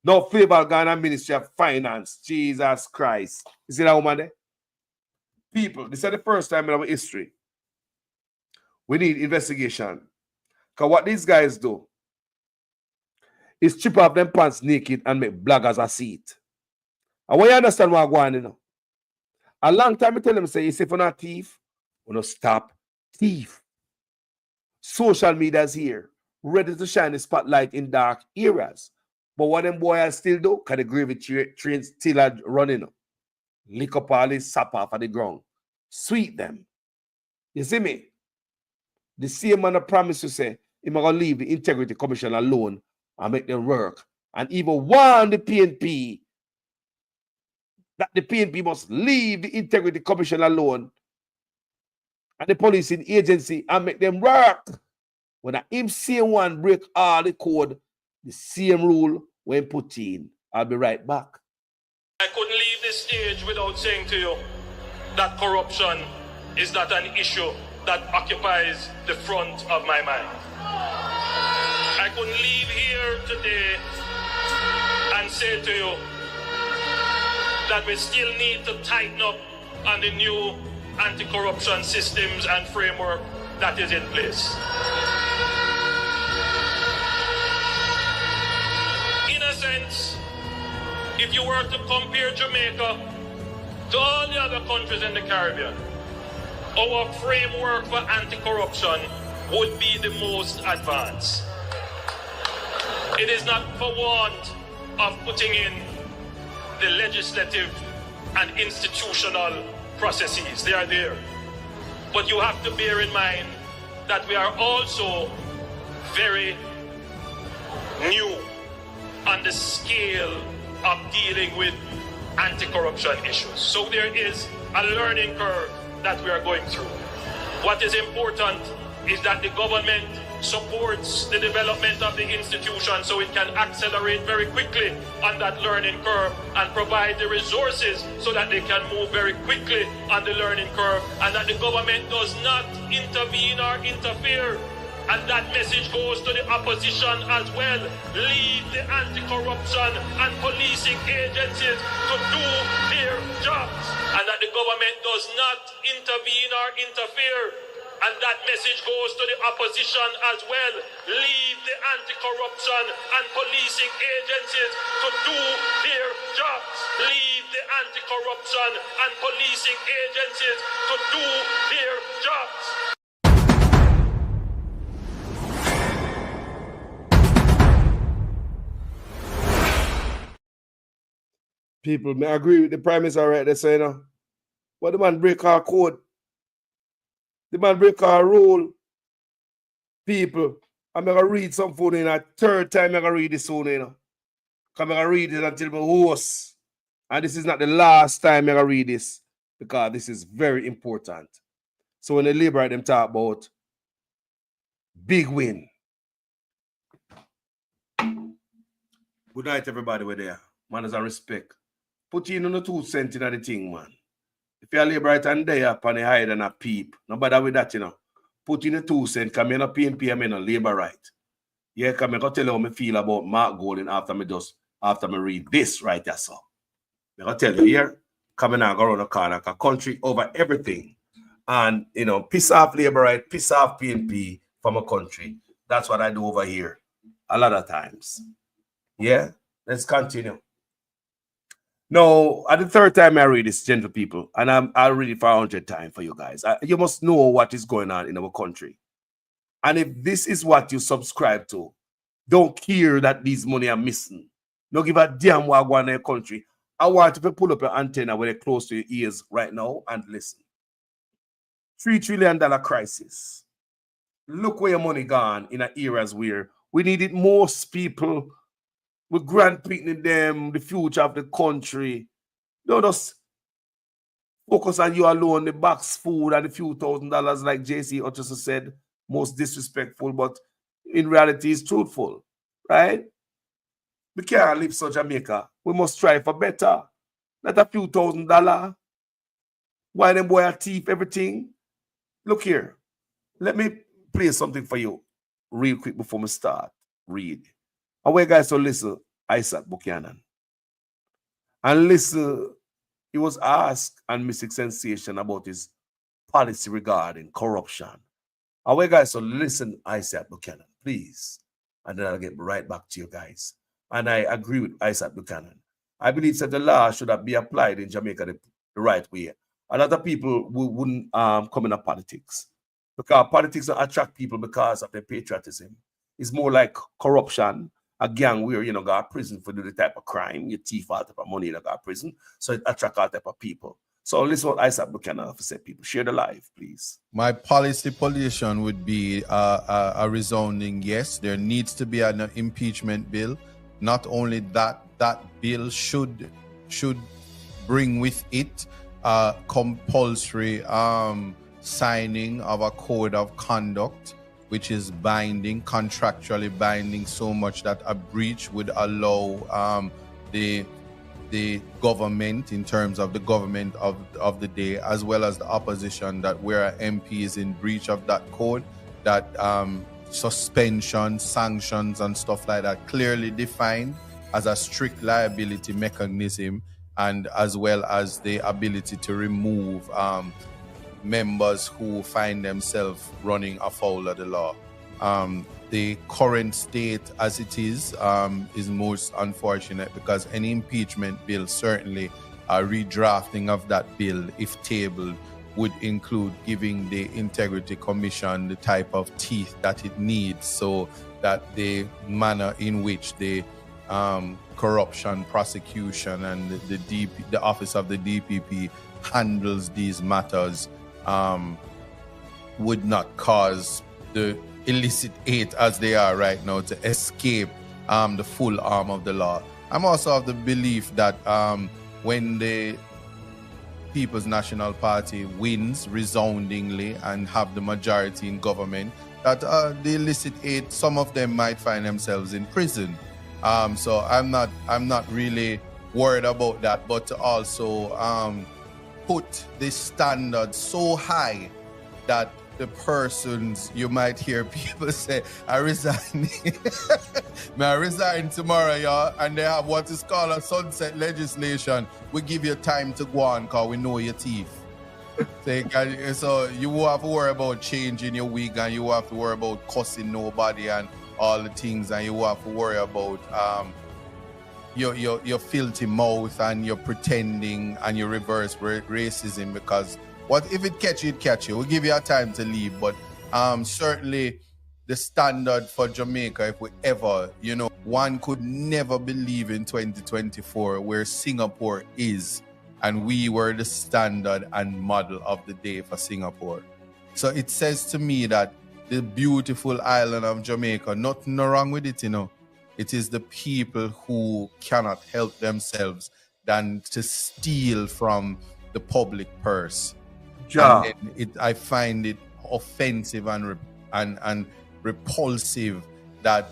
S6: No, Flavor Ghana Ministry of Finance. Jesus Christ. You see that woman there? People, this is the first time in our history. We need investigation. Because what these guys do is chip off them pants naked and make bloggers a seat. And when you understand what I'm going on, you know? A long time I tell them, say, if you're not a thief, we're not stop thief. Social media is here, ready to shine the spotlight in dark areas. But what them boys still do, because the gravy trains still are running up. Lick up all this sap off of the ground. Sweep them. You see me? The same man that promised to say, he's going to leave the Integrity Commission alone and make them work. And even warn the PNP that the PNP must leave the Integrity Commission alone and the policing agency and make them work. When the same one break all the code, the same rule when put in. I'll be right back.
S5: I couldn't leave this stage without saying to you that corruption is not an issue that occupies the front of my mind. I couldn't leave here today and say to you that we still need to tighten up on the new anti-corruption systems and framework that is in place. In a sense, if you were to compare Jamaica to all the other countries in the Caribbean, our framework for anti-corruption would be the most advanced. It is not for want of putting in the legislative and institutional processes. They are there. But you have to bear in mind that we are also very new on the scale of dealing with anti-corruption issues. So there is a learning curve that we are going through. What is important is that the government supports the development of the institution so it can accelerate very quickly on that learning curve and provide the resources so that they can move very quickly on the learning curve, and that the government does not intervene or interfere. And that message goes to the opposition as well. Leave the anti-corruption and policing agencies to do their jobs, and that the government does not intervene or interfere. And that message goes to the opposition as well. Leave the anti-corruption and policing agencies to do their jobs. Leave the anti-corruption and policing agencies to do their jobs.
S6: People, may agree with the Prime Minister right there, so, you know. But the man break our code. The man break our rule. People, I'm going to read some food in a third time. I'm going to read this soon, you know. I'm going to read it until my host. And this is not the last time I'm going to read this, because this is very important. So when the Labour them talk about big win. Good night, everybody. We're there. Manners and respect. Put in on the 2 cents in the thing, man. If you're a Labour and there up and hide and a peep, no bother with that, you know. Put in the 2 cents, come in a PNP, I'm in a Labour right. Yeah, come in, I tell you how I feel about Mark Golding after I read this right there, so. I'm going to tell you here, come in and go around the corner, a country over everything. And, you know, piss off Labour right, piss off PNP from a country. That's what I do over here a lot of times. Yeah, let's continue. Now, at the third time I read this, gentle people, and I'll read it for 100 times for you guys. You must know what is going on in our country. And if this is what you subscribe to, don't care that these money are missing. Don't give a damn what going on in your country. I want you to pull up your antenna when they're close to your ears right now and listen. $3 trillion crisis. Look where your money gone in areas where we needed most people with grandpicking them, the future of the country. Don't just focus on you alone, the box food and the few $1,000 like JC Hutchison said, most disrespectful, but in reality is truthful, right? We can't live so Jamaica. We must strive for better. Not a few $1,000. Why them boy are thief everything? Look here. Let me play something for you real quick before we start. Read. I want you guys to listen Isaac Buchanan. And listen, he was asked on Mystic Sensation about his policy regarding corruption. I want you guys to listen Isaac Buchanan, please. And then I'll get right back to you guys. And I agree with Isaac Buchanan. I believe that the law should have been applied in Jamaica the right way. A lot of people wouldn't come into politics. Because politics don't attract people because of their patriotism. It's more like corruption, a gang where, you know, go to prison for the type of crime, you thief all type of money that go to prison. So it attracts all type of people. So listen what Isaac Buchanan said, people. Share the live, please.
S9: My policy position would be a resounding yes. There needs to be an impeachment bill. Not only that, that bill should bring with it compulsory signing of a code of conduct, which is binding, contractually binding, so much that a breach would allow the government, in terms of the government of the day, as well as the opposition, that where an MP is in breach of that code, that suspension, sanctions and stuff like that clearly defined as a strict liability mechanism, and as well as the ability to remove members who find themselves running afoul of the law. The current state as it is most unfortunate, because any impeachment bill, certainly a redrafting of that bill, if tabled, would include giving the Integrity Commission the type of teeth that it needs, so that the manner in which the corruption prosecution and the office of the DPP handles these matters would not cause the illicit aid as they are right now to escape the full arm of the law. I'm also of the belief that when the People's National Party wins resoundingly and have the majority in government, that the illicit aid, some of them might find themselves in prison. So I'm not really worried about that, but to also put the standard so high that the persons, you might hear people say, I resign. May I resign tomorrow, y'all? And they have what is called a sunset legislation. We give you time to go on because we know your teeth. So you won't have to worry about changing your wig, and you won't have to worry about cussing nobody and all the things, and you won't have to worry about your filthy mouth and your pretending and your reverse racism, because what if it catch you, it catch you. We'll give you a time to leave, but certainly the standard for Jamaica, if we ever, one could never believe in 2024 where Singapore is, and we were the standard and model of the day for Singapore. So it says to me that the beautiful island of Jamaica, nothing wrong with it, you know. It is the people who cannot help themselves than to steal from the public purse.
S6: Ja.
S9: And I find it offensive and repulsive that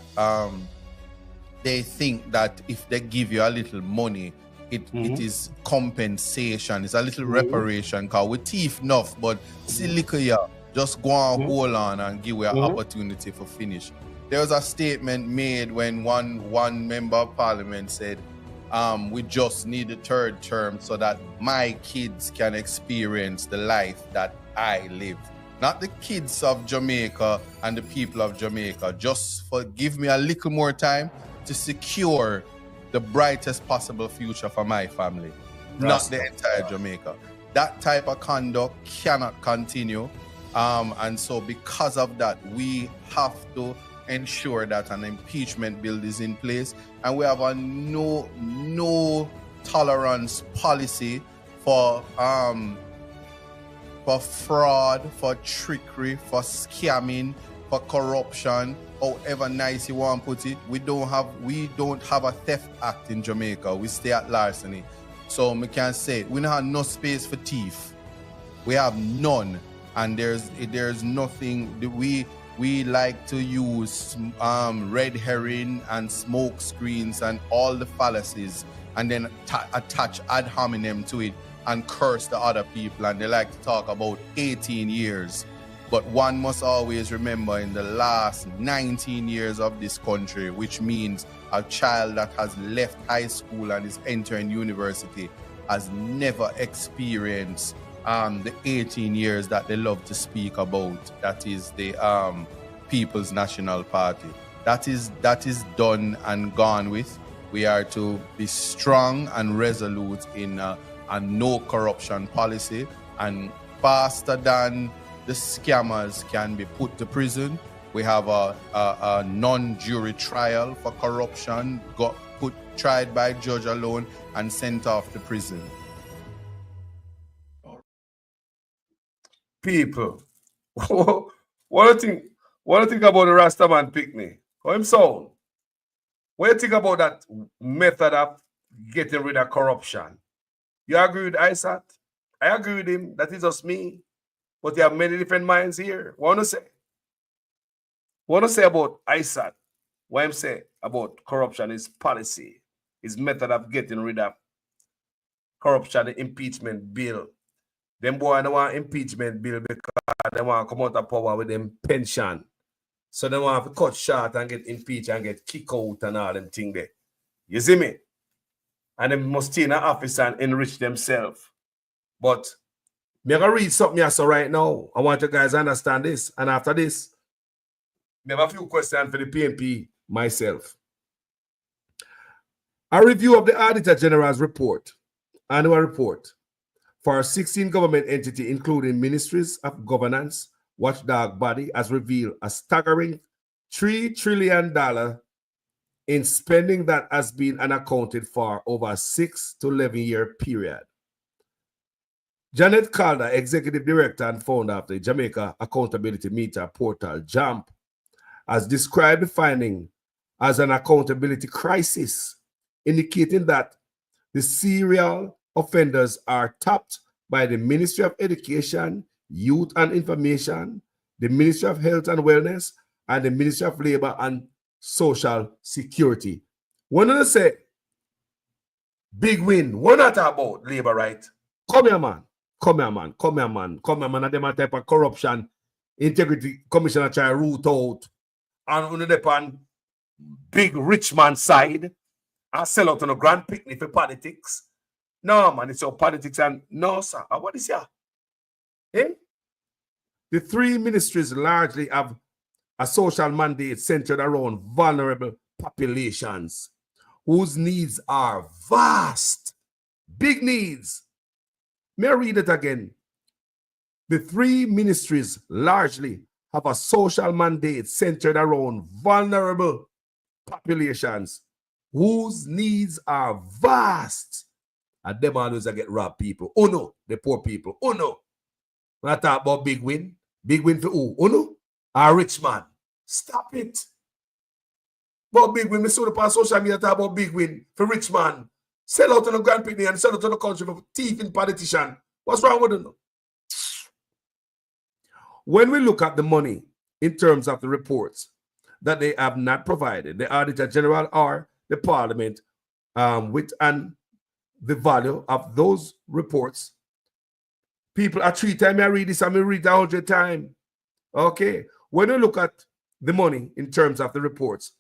S9: they think that if they give you a little money, it is compensation. It's a little reparation. Cause we thief enough, but silica, just go on, hold on, and give you an opportunity for finish. There was a statement made when one member of parliament said, we just need a third term so that my kids can experience the life that I live. Not the kids of Jamaica and the people of Jamaica. Just give me a little more time to secure the brightest possible future for my family, not the entire Jamaica. That type of conduct cannot continue. And so because of that, we have to ensure that an impeachment bill is in place, and we have a no tolerance policy for fraud, for trickery, for scamming, for corruption. However nice you want to put it, we don't have a theft act in Jamaica. We stay at larceny. So we can say we don't have no space for thief. We have none, and there's nothing. We like to use red herring and smoke screens and all the fallacies, and then attach ad hominem to it and curse the other people. And they like to talk about 18 years. But one must always remember, in the last 19 years of this country, which means a child that has left high school and is entering university has never experienced the 18 years that they love to speak about. That is the People's National Party. That is done and gone with. We are to be strong and resolute in a no corruption policy, and faster than the scammers can be put to prison, we have a non-jury trial for corruption, tried by judge alone and sent off to prison.
S6: People, what do you think about the Rastaman picnic? How him sound? What do you think about that method of getting rid of corruption? You agree with Isat? I agree with him. That is just me. But you have many different minds here. What to say about Isat? What him say about corruption is policy, his method of getting rid of corruption, the impeachment bill. Them boy don't want impeachment bill because they want to come out of power with them pension. So they want to cut short and get impeached and get kicked out and all them things there. You see me? And they must stay in the office and enrich themselves. But I'm going to read something here so right now. I want you guys to understand this. And after this, I have a few questions for the PNP myself. A review of the Auditor General's report, annual report, for 16 government entities, including ministries of governance, watchdog body, has revealed a staggering $3 trillion in spending that has been unaccounted for over a 6 to 11-year period. Janet Calder, Executive Director and founder of the Jamaica Accountability Meter portal, JAMP, has described the finding as an accountability crisis, indicating that the serial offenders are tapped by the Ministry of Education, Youth and Information, the Ministry of Health and Wellness, and the Ministry of Labor and Social Security. When I say big win, we're not about labor right. Come here, man. Come here, man. Come here, man. Come here, man. And them a type of corruption, integrity commissioner try to root out. And on the pan, big rich man side, and sell out on a grand picnic for politics. No, man, it's your politics and no, sir. What is here? Eh? The three ministries largely have a social mandate centered around vulnerable populations whose needs are vast, big needs. May I read it again? The three ministries largely have a social mandate centered around vulnerable populations whose needs are vast. And them always get robbed people. Oh no, the poor people. Oh no. When I talk about big win for who? Oh no? A rich man. Stop it. About big win, I saw the social media talk about big win for rich man. Sell out to the Grand Prix and sell out to the country for thieving politician. What's wrong with them? When we look at the money in terms of the reports that they have not provided, the Auditor General or the Parliament, the value of those reports, people are 3 times I read this, I read 100 times. Okay. When we look at the money in terms of the reports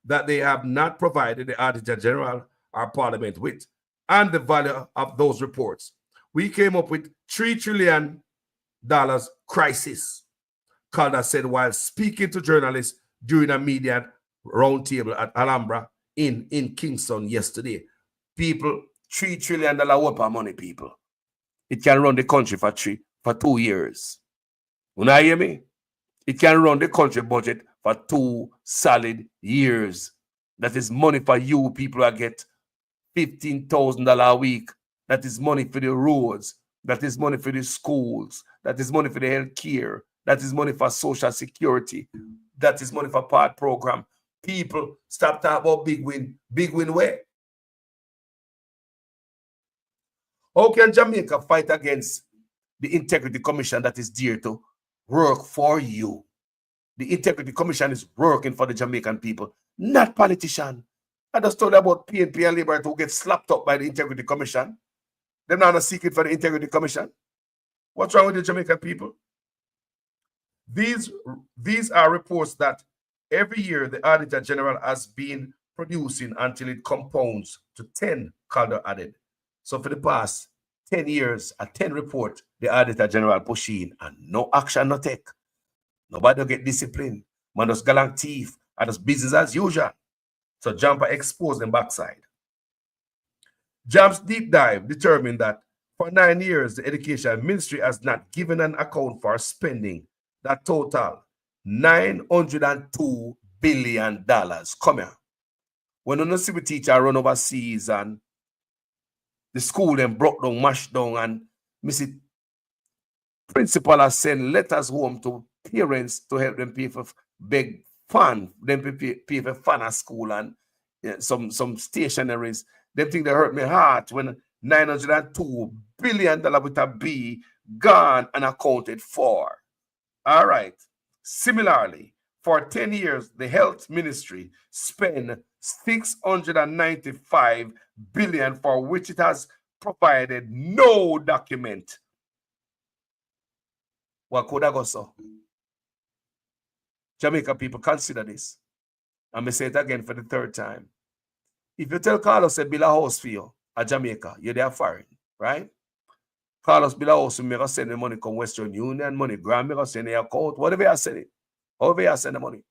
S6: that they have not provided the Auditor General or Parliament with, and the value of those reports, we came up with $3 trillion crisis, Calder said while speaking to journalists during a media roundtable at Alhambra in Kingston yesterday. People, $3 trillion worth of money, people. It can run the country for 2 years. You know, hear me? It can run the country budget for 2 solid years. That is money for you people who get $15,000 a week. That is money for the roads. That is money for the schools. That is money for the health care. That is money for social security. That is money for part program. People, stop talking about big win. Big win where? How can Jamaica fight against the Integrity Commission that is there to work for you? The Integrity Commission is working for the Jamaican people, not politicians. I just told you about PNP and Labour who get slapped up by the Integrity Commission. They're not a secret for the Integrity Commission. What's wrong with the Jamaican people? These are reports that every year the Auditor General has been producing until it compounds to 10, Calder added. So for the past 10 years, a 10 report, the Auditor General pushing and no action, no take. Nobody will get disciplined. Man just galang thief and just business as usual. So Jumper exposed them backside. Jam's deep dive determined that for 9 years, the Education Ministry has not given an account for spending that total $902 billion. Come here. When you see the teacher run overseas and the school then broke down, mashed down, and Missy principal has sent letters home to parents to help them pay for beg fund, them pay for fun at school and some stationaries. They think they hurt my heart when $902 billion with a B gone and accounted for. All right. Similarly, for 10 years, the health ministry spent $695 billion for which it has provided no document. What could I go so? Jamaica people, consider this. I'm going to say it again for the 3rd time. If you tell Carlos to build a house for you at Jamaica, you're there foreign, right? Carlos build a house, you're going to send the money from Western Union, money, Grand, you're going to send your account, whatever you send it. However you send the money.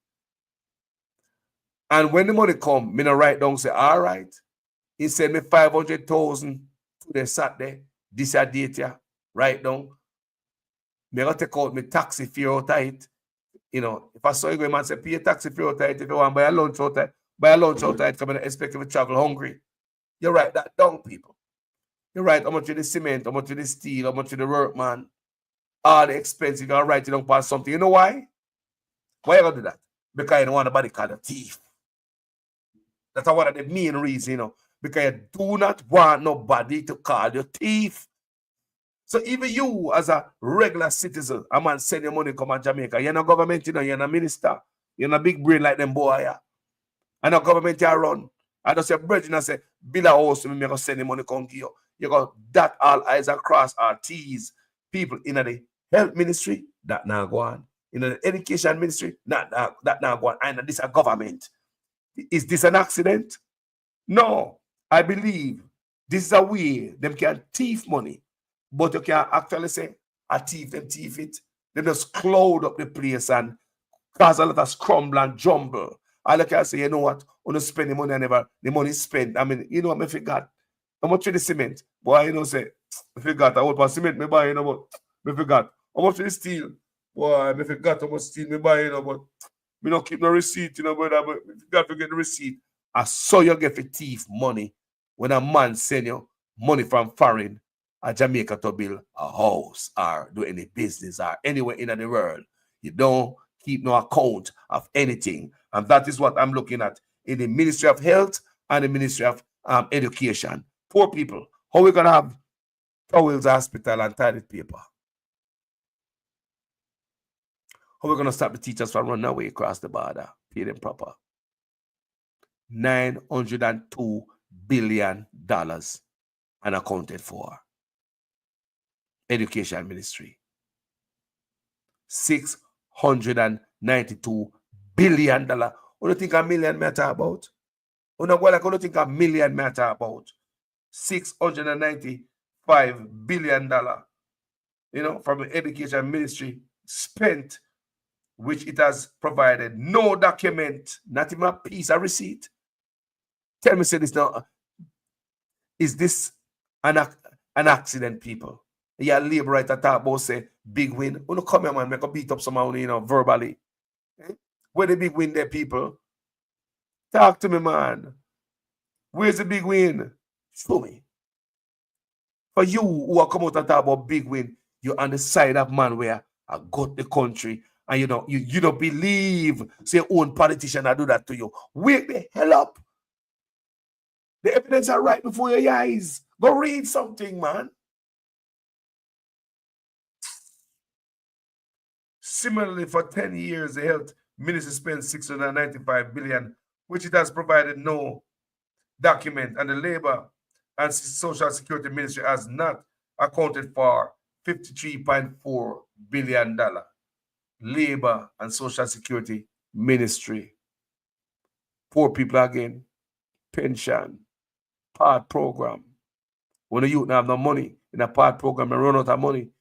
S6: And when the money come, me no write down, say, all right, he send me 500,000 to the Saturday, this a date here, write down. Me going to take out my taxi fare out of it. You know, if I saw you go, man, say, pay a taxi fare out of it. If you want to buy a lunch out of it, because I expect you to travel hungry. You write that down, people. You write how much of the cement, how much of the steel, how much of the workman, all the expenses, you're going to write it down past something. You know why? Why you going to do that? Because you don't want nobody called a thief. That's one of the main reasons, you know. Because you do not want nobody to call you thief. So even you, as a regular citizen, a man send your money come to Jamaica. You're not government, you know, you're not minister. You're not big brain like them boy here. And the government you run. I just say, brethren, I say, build a house to me, I'm going to send the money come to you. You got that all eyes across our T's. People in the health ministry, that now go on. In the education ministry, that now go on. And this is a government. Is this an accident? No. I believe this is a way them can thief money. But you can actually say, a thief, them thief it. They just cloud up the place and cause a lot of scramble and jumble. All I can say, you know what? When you spend the money, the money is spent. I mean, you know what I forgot? How much for the cement? Boy, you know, say, I forgot. I want for cement, me buy, you know, but I forgot. How much for the steel? Boy, I forgot how much steel me buy, you know, but Me not keep no receipt, you know, brother, but you got to get the receipt. I saw you get for thief money when a man send you money from foreign a Jamaica to build a house or do any business or anywhere in the world. You don't keep no account of anything. And that is what I'm looking at in the Ministry of Health and the Ministry of Education. Poor people. How we going to have towels, hospital, and toilet paper? How we going to stop the teachers from running away across the border? Pay them proper. $902 billion unaccounted for. Education Ministry. $692 billion. What do you think a million matter about? What do you think a million matter about? $695 billion, you know, from the Education Ministry spent, which it has provided no document, not even a piece of receipt. Tell me, say this now. Is this an accident, people? Yeah, labor right at talk about say big win. You know, come here, man, make a beat up somehow, you know, verbally. Where the big win there, people? Talk to me, man. Where's the big win? Show me. For you who are come out and talk about big win, you're on the side of man where I got the country and you don't believe say own politician that do that to you. Wake the hell up. The evidence are right before your eyes. Go read something, man. Similarly, for 10 years, the health ministry spent $695 billion, which it has provided no document, and the labor and social security ministry has not accounted for $53.4 billion. Labor and social security ministry. Poor people again. Pension. Part program. When the youth don't have no money in a part program and run out of money,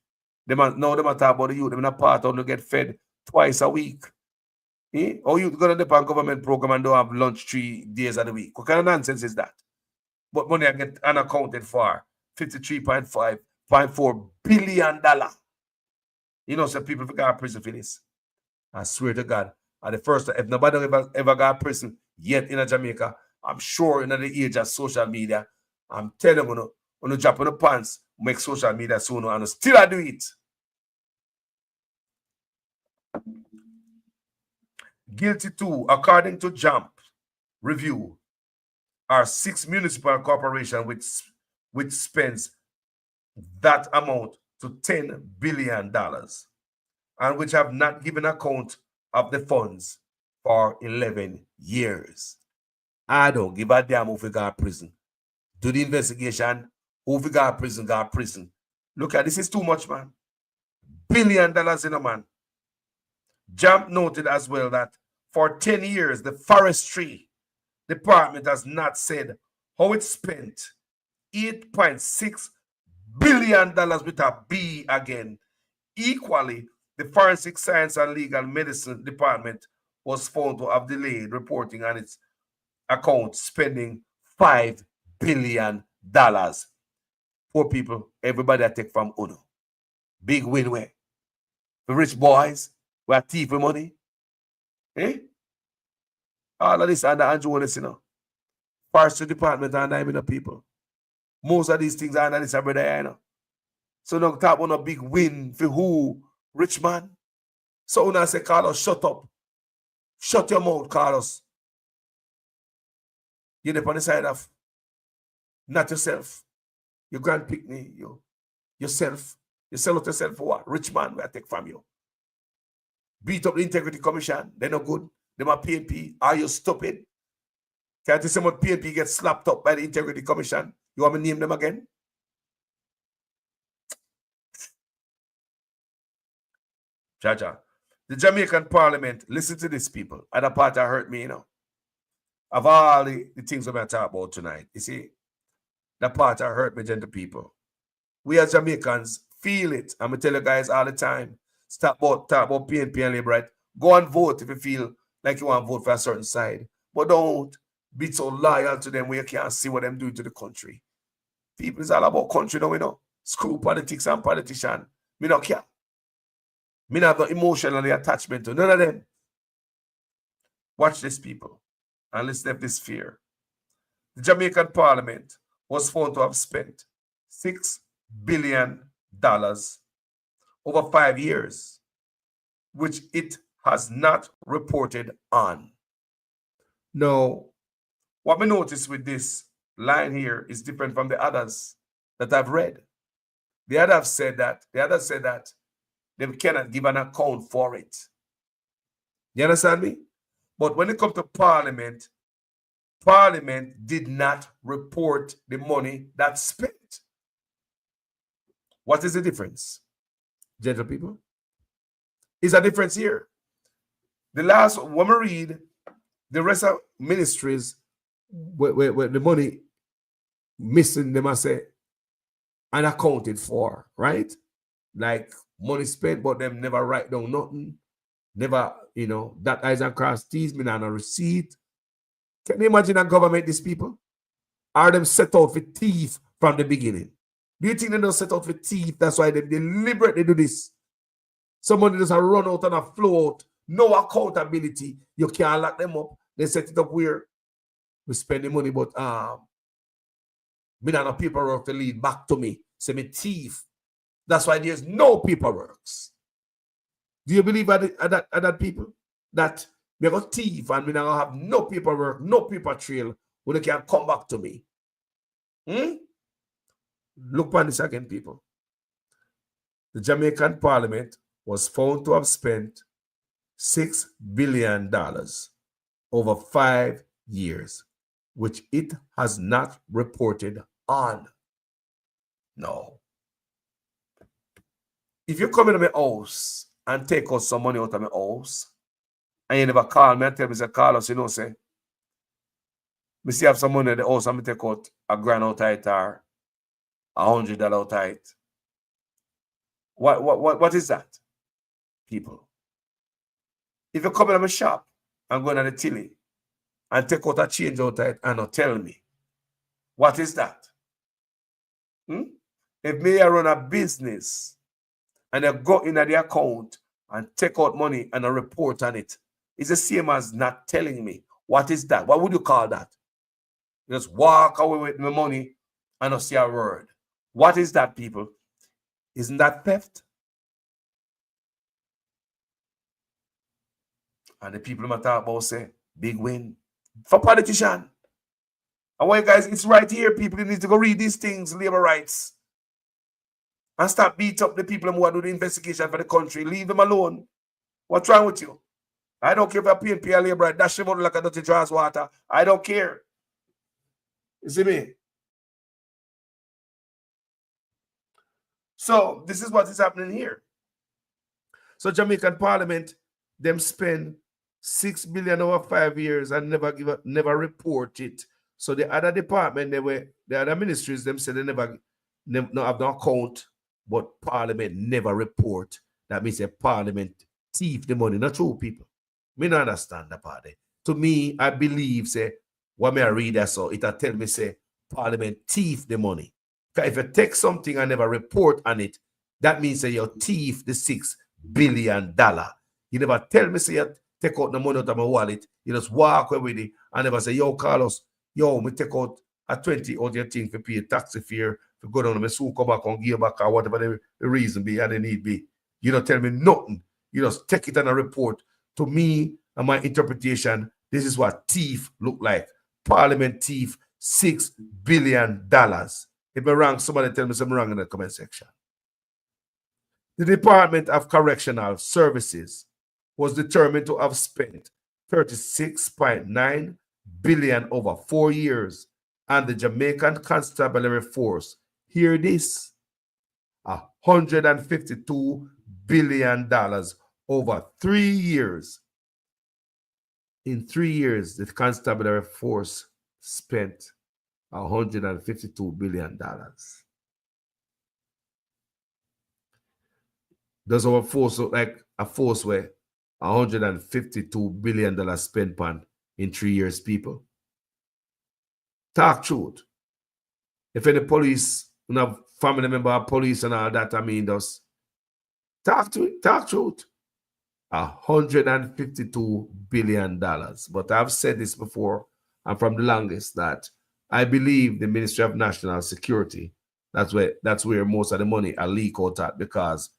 S6: now they talk about the youth, they're in a part how to get fed twice a week. Or you go to the government program and don't have lunch 3 days of the week. What kind of nonsense is that? But money I get unaccounted for $53.4 billion. You know, some people got prison for this. I swear to God, at the first time, if nobody ever got prison yet in Jamaica, I'm sure in the age of social media, I'm telling you, when you drop on the pants, make social media soon, and still I do it. Guilty too, according to JAMP review, are 6 municipal corporations which spends that amount to $10 billion and which have not given account of the funds for 11 years. I don't give a damn who we got prison. Do the investigation. Who we got prison, got prison. Look at this, is too much, man. $1 billion in a man. JAMP noted as well that for 10 years, the forestry department has not said how it spent $8.6 billion with a B again. Equally, the Forensic Science and Legal Medicine Department was found to have delayed reporting on its account, spending $5 billion. Poor people, everybody I take from UNO. Big win way. The rich boys who are thief with money. All of this under Andrew Wallace, you know. Forestry department under him, you know, people. Most of these things are under this brother, you know. So don't talk about a big win for who? Rich man. So when I say, Carlos, shut up. Shut your mouth, Carlos. You're on the side of not yourself. Your grand picnic, yourself. You sell out yourself for what? Rich man, where I take from you. Beat up the Integrity Commission. They're not good. Them are PNP. Are you stupid? Can't you see what PNP gets slapped up by the Integrity Commission? You want me to name them again? Jaja. The Jamaican Parliament, listen to this, people. And that part that hurt me, you know. Of all the things we're going to talk about tonight, you see, that part that hurt me, gentle people. We as Jamaicans feel it. I'm going to tell you guys all the time. Talk about PNP and Labour, right? Go and vote if you feel like you want to vote for a certain side. But don't be so loyal to them where you can't see what them doing to the country. People, it's all about country, don't we know? Screw politics and politicians. Me not care. Me not have no emotional attachment to none of them. Watch this, people, and let's have this fear. The Jamaican Parliament was found to have spent $6 billion over 5 years, which it has not reported on. Now, what we notice with this line here is different from the others that I've read. The others said that they cannot give an account for it. You understand me? But when it comes to Parliament, Parliament did not report the money that's spent. What is the difference, gentle people? Is a difference here. The last, when we read the rest of ministries, where the money missing, they must say, unaccounted for, right? Like money spent, but them never write down nothing. Never, that I's and cross T's, me not a receipt. Can you imagine a government, these people? Are them set out for thief from the beginning? Do you think they don't set out for thief? That's why they deliberately do this. Somebody just run out on a float, no accountability. You can't lock them up. They set it up where we spend the money, but me not no paperwork to lead back to me. Say me thief. That's why there's no paperwork. Do you believe at that people? That we got thief and we not have no paperwork, no paper trail when they can come back to me. Look on this again, people. The Jamaican Parliament was found to have spent $6 billion over 5 years, which it has not reported on. No. If you come into my house and take out some money out of my house, and you never call me and tell me, say, Carlos, say, me see have some money in the house and me take out $1,000 out of it or $100 out of it. What is that, people? If you come into my shop and go into the tilly and take out a change out of it and not tell me, what is that? If me run a business and I go in the account and take out money and a report on it, it's the same as not telling me. What is that? What would you call that? You just walk away with my money and not say a word. What is that, people? Isn't that theft? And the people might talk about say, big win for politician. And why, guys, it's right here, people. You need to go read these things, labor rights. And start beat up the people who are doing the investigation for the country. Leave them alone. What's wrong with you? I don't care if you're paying labor, dash them out like a dirty draws water. I don't care. You see me? So this is what is happening here. So Jamaican Parliament, them spend $6 billion over 5 years and never report it. So the other department, the other ministries, them said they never have no account, but Parliament never report. That means a Parliament thief the money. Not true, people. Me not understand the party. To me, I believe, say, what may I read that so it'll tell me, say, Parliament thief the money. If you take something and never report on it, that means that you thief the $6 billion. You never tell me, say, you take out the money out of my wallet. You just walk away with it and never say, yo, Carlos, yo, me take out a 20 out your thing for pay a taxi fare, to go down and me soon come back and give back or whatever the reason be and the need be. You don't tell me nothing. You just take it on a report. To me and my interpretation, this is what thief look like. Parliament thief, $6 billion. If I'm wrong, somebody tell me something wrong in the comment section. The Department of Correctional Services was determined to have spent $36.9 billion over 4 years, and the Jamaican Constabulary Force, hear this, $152 billion over 3 years. In 3 years, the Constabulary Force spent $152 billion. Does our force look like a force where $152 billion spent on in 3 years, people? Talk truth. If any police, family member of police and all that, just talk truth. $152 billion. But I've said this before, and from the longest, that I believe the Ministry of National Security, that's where most of the money are leak out at, because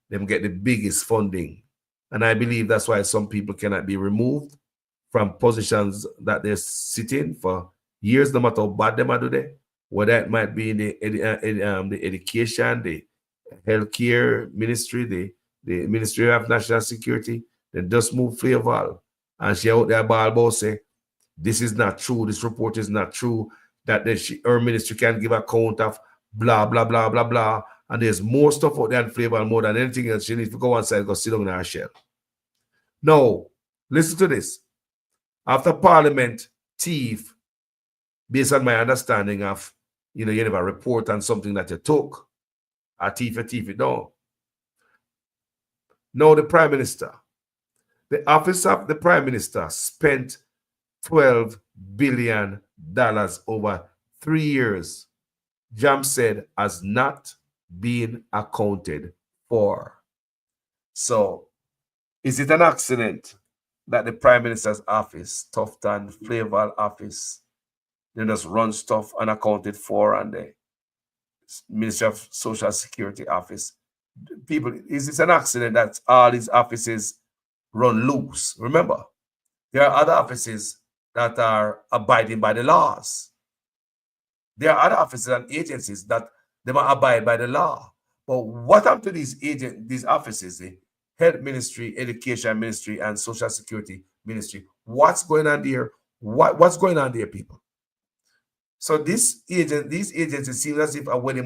S6: them get the biggest funding. And I believe that's why some people cannot be removed from positions that they're sitting for years, no matter how bad them are today. Whether it might be in the education, the healthcare ministry, the Ministry of National Security, they just move Flaval. And she out there ball say, this is not true, this report is not true, that her ministry can give account of blah, blah, blah, blah, blah. And there's more stuff out there in Flaval, more than anything else. She needs to go outside and go sit down in her shell. Now, listen to this. After Parliament thief, based on my understanding of, you have a report on something that you took, a thief it down. Now the Prime Minister, the office of the Prime Minister spent $12 billion over 3 years. Jam said has not been accounted for. So, is it an accident that the Prime Minister's office, Tufton, Flaval office, they just run stuff unaccounted for, and the Ministry of Social Security office? People, is it an accident that all these offices run loose? Remember, there are other offices that are abiding by the laws. There are other offices and agencies that they might abide by the law. But what happened to these offices, the Health Ministry, Education Ministry, and Social Security Ministry? What's going on there? What's going on there, people? So these agencies seem as if when the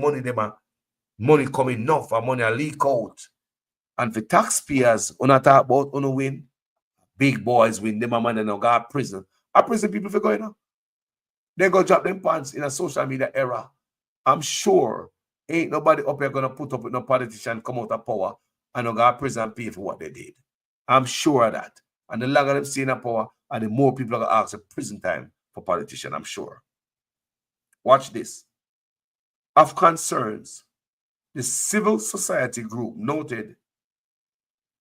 S6: money come enough, and money are leak out. And for taxpayers, when I talk about win, big boys win, them man and go to prison. A prison people for going on. They go drop them pants in a social media era. I'm sure ain't nobody up here gonna put up with no politician come out of power and go to prison and pay for what they did. I'm sure of that. And the longer them stay in power, and the more people are gonna ask for prison time for politician, I'm sure. Watch this. Of concerns, the civil society group noted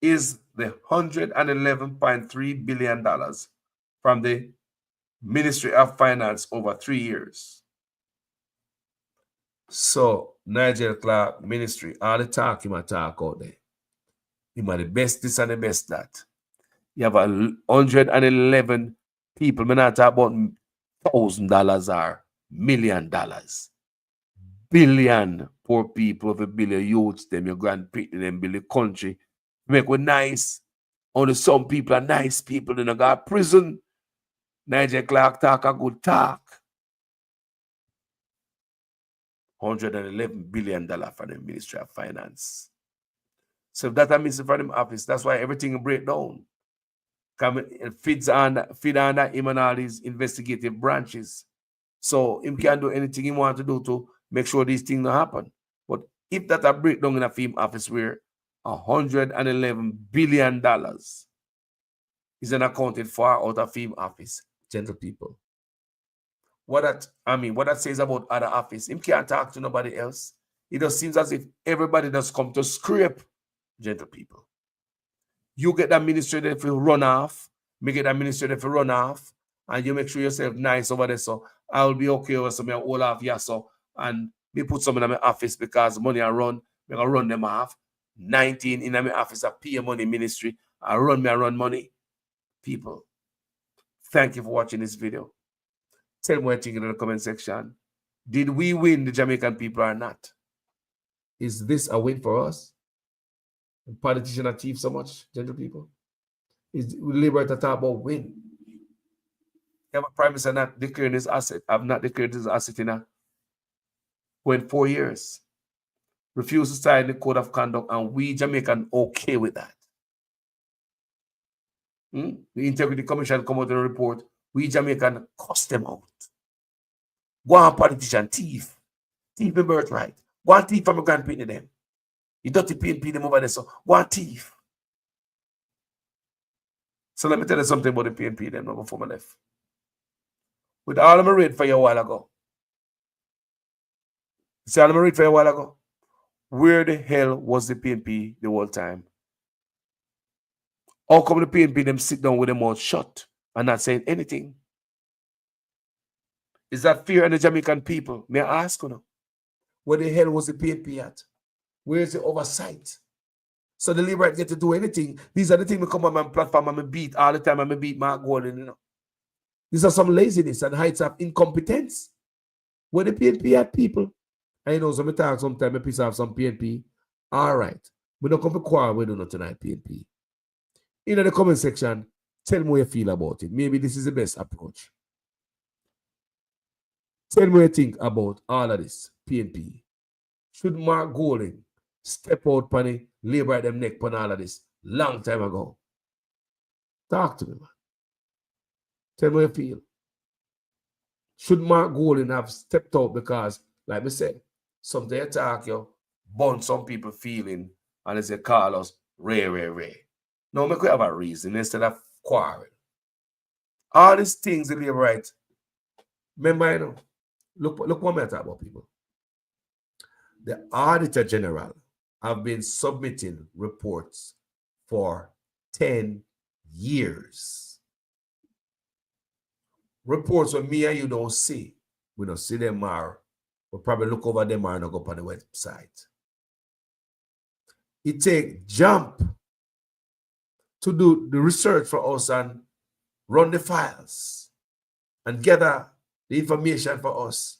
S6: is the $111.3 billion from the Ministry of Finance over 3 years. So, Nigel Clark Ministry, all the talk him talk out there. Him are the best this and the best that. You have 111 people. Me not talk about $1,000 or $1 million. Billion poor people of a billion youths, them your grandparents, them build the country. Make it nice. Only some people are nice people, they don't go to prison. Nigel Clark talk a good talk. $111 billion for the Ministry of Finance. So if that a Ministry for them office, that's why everything will break down. It feed under him and all these investigative branches. So him can do anything he want to do to make sure these things don't happen. But if that a breakdown in a film office where $111 billion is accounted for out of film office, gentle people. What that says about other office, him can't talk to nobody else. It just seems as if everybody does come to scrape, gentle people. You get that administrator if you run off, me get that administrator if you run off, and you make sure yourself nice over there, so I'll be okay with some all off yeah, so and me put some in my office because money I run, me gonna run them off. 19 in my office, I pay money ministry, I run money. People, thank you for watching this video. Tell me what you think in the comment section. Did we win, the Jamaican people, or not? Is this a win for us? The politician achieved so much, gentle people. Is Liberator talk about win? You have a Prime Minister not declaring this asset. I've not declared this asset in 4 years. Refuse to sign the code of conduct, and we Jamaican okay with that. The Integrity Commission come out with a report. We Jamaican cuss them out. Go on, politician, thief my birthright. Go on, thief from a grandparent to them. You dirty PNP them over there, so go on, thief. So let me tell you something about the PNP them before I left. With all of them read for you a while ago. See all of them read for you a while ago? Where the hell was the PNP the whole time? How come the PNP them sit down with their mouth shut and not saying anything? Is that fear in the Jamaican people? May I ask you now? Where the hell was the PNP at? Where is the oversight? So the Labour get to do anything. These are the things that come on my platform and I beat all the time. I beat Mark Gordon, you know. These are some laziness and heights of incompetence. Where the PNP at, people? I know some talk sometimes I piss off some PNP. All right. We don't come to quarrel with you tonight, PNP. In the comment section, tell me what you feel about it. Maybe this is the best approach. Tell me what you think about all of this, PNP. Should Mark Golding step out on the Labour at them neck on all of this long time ago? Talk to me, man. Tell me what you feel. Should Mark Golding have stepped out because, like I said, something attack you, burn some people feeling, and they call us Ray. No, we could have a reason instead of quarrel. All these things that they right. Remember, you know, look what I talk about, people. The Auditor General have been submitting reports for 10 years. Reports that me and you don't see. We don't see them or we'll probably look over them or not go up on the website. It takes Jump to do the research for us and run the files and gather the information for us.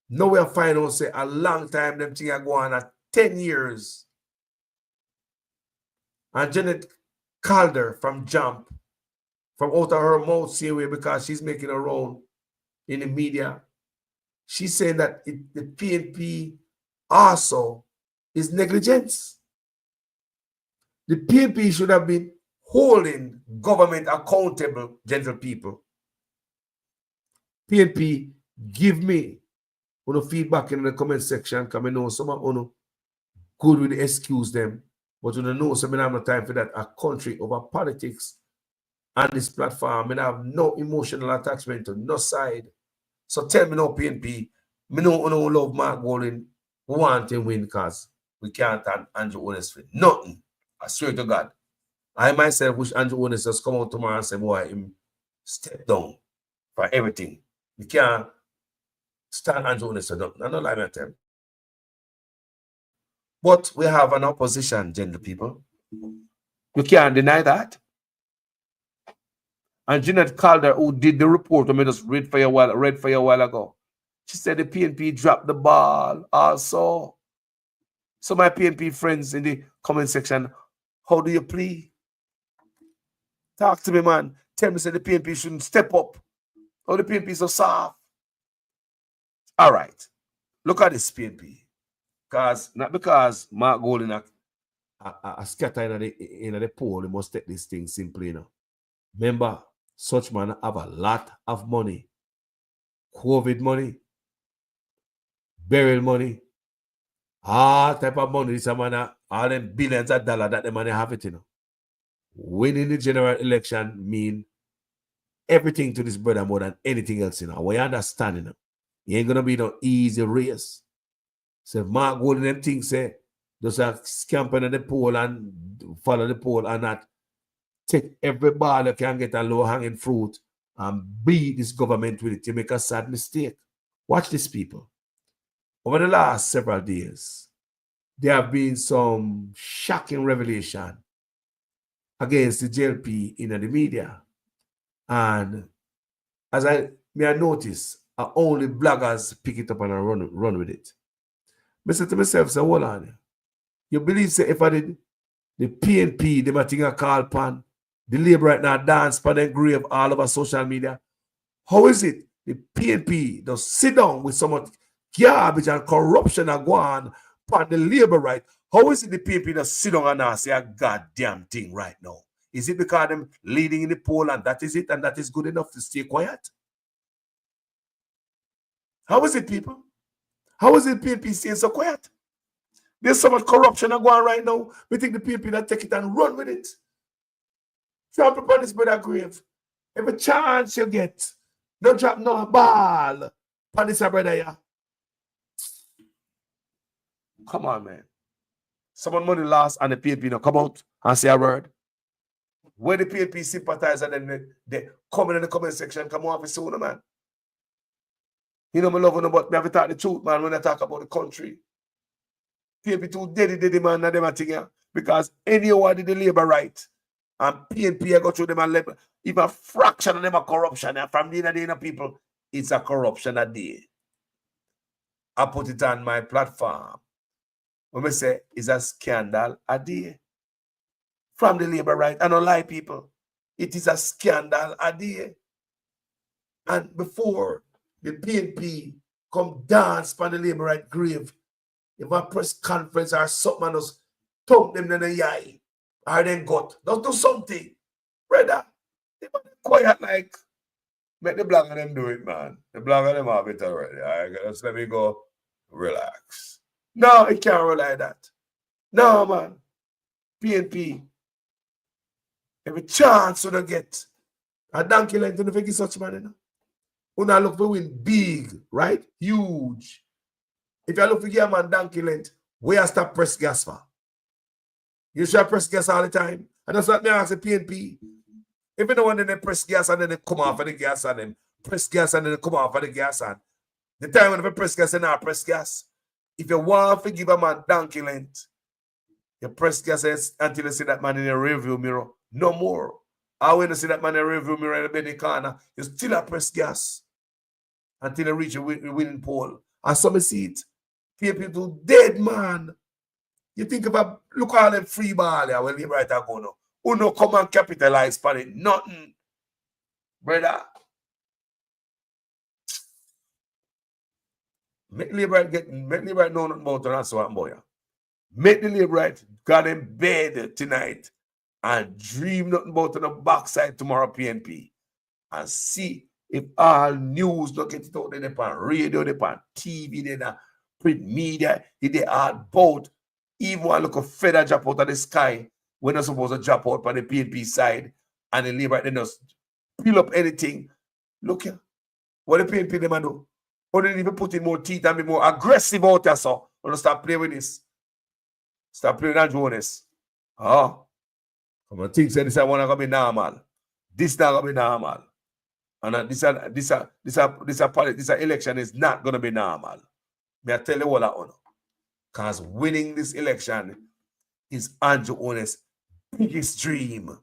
S6: Now we are finding out say a long time them things are going on at 10 years. And Janet Calder from Jump, from out of her mouth, say away because she's making her own in the media. She's saying that the PNP also is negligence. The PNP should have been holding government accountable, gentle people. PNP, give me feedback in the comment section, because I know some of you good with the excuse them, but you know some I have no time for that. A country over politics on this platform, I have no emotional attachment to no side. So tell me now, PNP, me know love Mark Golding, we want him win because we can't have Andrew Honest for nothing. I swear to God. I myself wish Andrew Honest just come out tomorrow and say, boy, him step down for everything. We can't stand Andrew Honest for nothing. I don't like that term. But we have an opposition, gentle people. You can't deny that. And Janet Calder, who did the report, I just read for you a while ago. She said the PNP dropped the ball also. So my PNP friends in the comment section, how do you plea? Talk to me, man. Tell me say the PNP shouldn't step up. How the PNP is so soft. All right. Look at this PNP. Not because Mark Golding a scatter in the poll, he must take this thing simply, you know. Remember, such man have a lot of money. COVID money, burial money, all type of money. This man, all them billions of dollars that the money have it, you know. Winning the general election mean everything to this brother more than anything else, you know. We understand, you know. It ain't gonna be no easy race. So if Mark Golding them things say, just a scamping at the poll and follow the poll and not take every ball that can get a low-hanging fruit and beat this government with it, you make a sad mistake. Watch this, people. Over the last several days, there have been some shocking revelation against the JLP in the media. And as I notice, only bloggers pick it up and run with it. I said to myself, say, hold on. You believe, say, if I did the PNP, they might think I call pan, the Labour right now dance pan and grave all over social media. How is it the PNP does sit down with so much garbage and corruption and go on pan the Labour right? How is it the PNP does sit down and say a goddamn thing right now? Is it because them leading in the poll and that is it and that is good enough to stay quiet? How is it, people? How is it PNP staying so quiet? There's so much corruption going on right now. We think the PNP that take it and run with it. Trample upon this brother grave. Every chance you get, don't drop no ball upon this brother here. Come on, man. someone money lost and the PNP no come out and say a word. Where the PNP sympathizer, then they come in the comment section, come off soon, man. You know, me love you, but me have to talk the truth, man, when I talk about the country. PNP too daddy, man, and them a thing here. Because anyone did the labor right, and PNP I go through them and labor, if a fraction of them are corruption, and from the end of people, it's a corruption a day. I put it on my platform. When we say it's a scandal a day. From the labor right, I don't lie, people. It is a scandal a day. And before the PNP come dance on the labor right grave, if a press conference or something and just thump them in the eye or then gut, just do something. Brother, they want to be quiet like, make the blogger them do it, man. The blogger them have it already. All right, just let me go relax. No, it can't roll like that. No, man. PNP, every chance you don't get a donkey line to the figure such man, you know. You not look for win big, right? Huge. If you look for get a man donkey length, where stop press gas for? You should press gas all the time. And that's what me ask the PNP. If you don't want to press gas and then they come off of the gas and then press gas and then they come off of the gas and the time when they press gas and now press gas. If you want to give a man donkey length, you press gas until you see that man in a rearview mirror. No more. I when you see that man in a rearview mirror in the belly corner, you still a press gas until you reach a winning pole. And some see it. People dead, man. You think about, look at all them free ball here when you right are going on. Who no come and capitalize for it? Nothing. Brother. Make the right know nothing about the answer one boy. Make the labor right got in bed tonight and dream nothing about on the backside tomorrow PNP. And see if all news don't get it out there on radio, they on TV, they on print media, they are both. Even one look a feather drop out of the sky, we're not supposed to drop out on the PNP side, and the labor, they just peel up anything. Look here. What the PNP them do? Or they even put in more teeth and be more aggressive out there, so. Or stop playing with this. Stop playing with Jonas. Oh. I'm going to think this is one going to be normal. This not going to be normal. And this election is not going to be normal. May I tell you what I want. Because winning this election is Andrew Owen's biggest dream.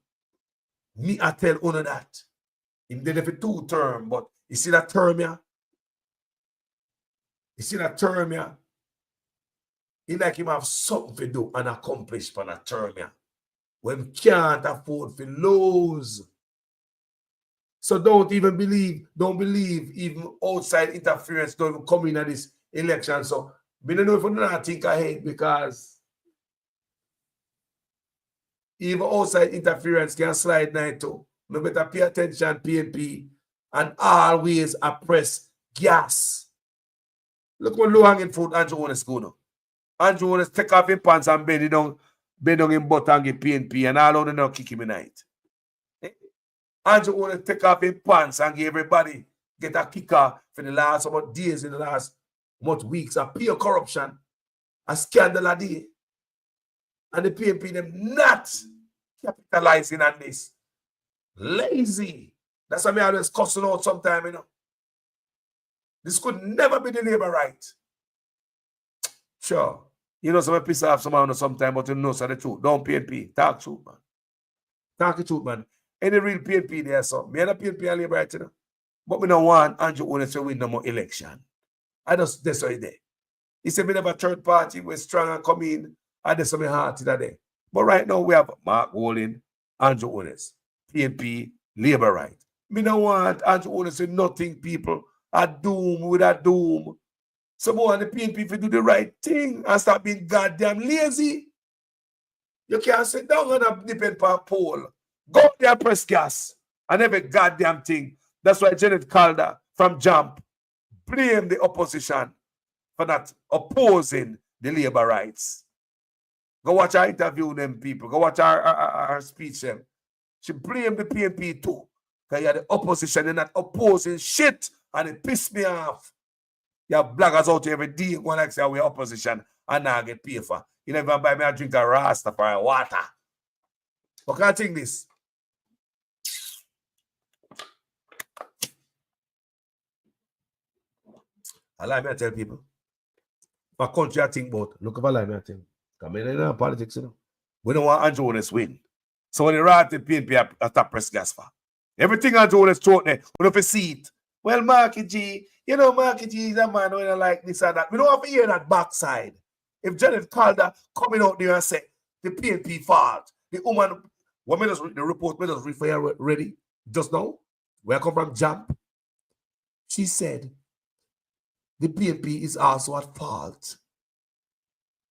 S6: Me, I tell Ono that. He did it for 2 terms, but you see that term here? You see that term here? He like him have something to do and accomplish for that term here. When can't afford to lose. So don't believe even outside interference don't even come in at this election. So I don't know if you don't think ahead because even outside interference can slide now too. No better pay attention, PNP, and always press gas. Look what low hanging fruit Andrew Owen's go now. Andrew Owen's take off his pants and bend down in butt and get PNP and all of them now kick him in night. Andrew Owen's take off his pants and give everybody get a kicker for the last about days in the last weeks of pure corruption, a scandal a day. And the PNP them not capitalizing on this. Lazy. That's why I always cussing out sometime, you know. This could never be the labor right. Sure. You know, some piss off someone sometime, but you know so the truth. Don't PNP. Talk truth, man. Talk the truth, man. Any real PNP there, so me and a PNP and labor right, you know. But we don't want Andrew Owen to win no more election. I just that's why there. He said we never third party, we're strong and come in, and that's my heart today. But right now we have Mark Wolin, Andrew Owen's, PNP, labor right. Me don't want Andrew Owen to say nothing, people. A doom with a doom. So more on the PNP if you do the right thing and start being goddamn lazy. You can't sit down and depend on a poll. Go there and press gas and every goddamn thing. That's why Janet Calder from Jump blame the opposition for not opposing the labor rights. Go watch her interview them people. Go watch her speech them. She blamed the PNP too. Because you are the opposition, you're not opposing shit. And it pissed me off. You have bloggers out every day going like say we're opposition and now get paid for. You never buy me a drink of Rastafari water. But can I think this? I like me to tell people. My country I think about. Look if I like me to think. Come in politics, you know. We don't want Andrew Holness win. So when the rat the PNP a top press gas for. Everything Andrew Holness throw there, we don't see it. Well, Marky G, you know, Marky G is a man who don't like this and that. We don't have to hear that backside. If Janet Calder coming out there and say the PNP fault, the woman, what made us the report made us refer ready just now, where I come from Jump. She said the PNP is also at fault.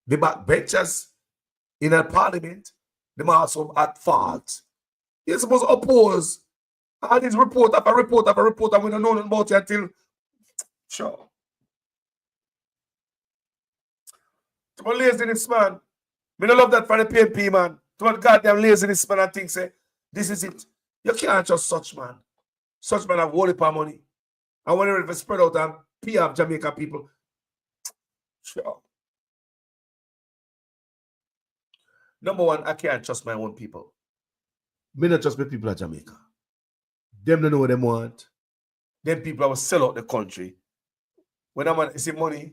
S6: The backbenchers in a parliament, they are also at fault. You're supposed to oppose all these report after report after report, and we don't know nothing about it until sure. To my laziness, man. Me don't love that for the PNP, man. To my goddamn laziness, man, and think say, this is it. You can't trust such man. Such man have whole heap of money. And when they spread out and pay off Jamaica people. Sure. Number one, I can't trust my own people. Me not trust my people at Jamaica. Them don't know what they want. Them people will sell out the country. When I'm on, see money,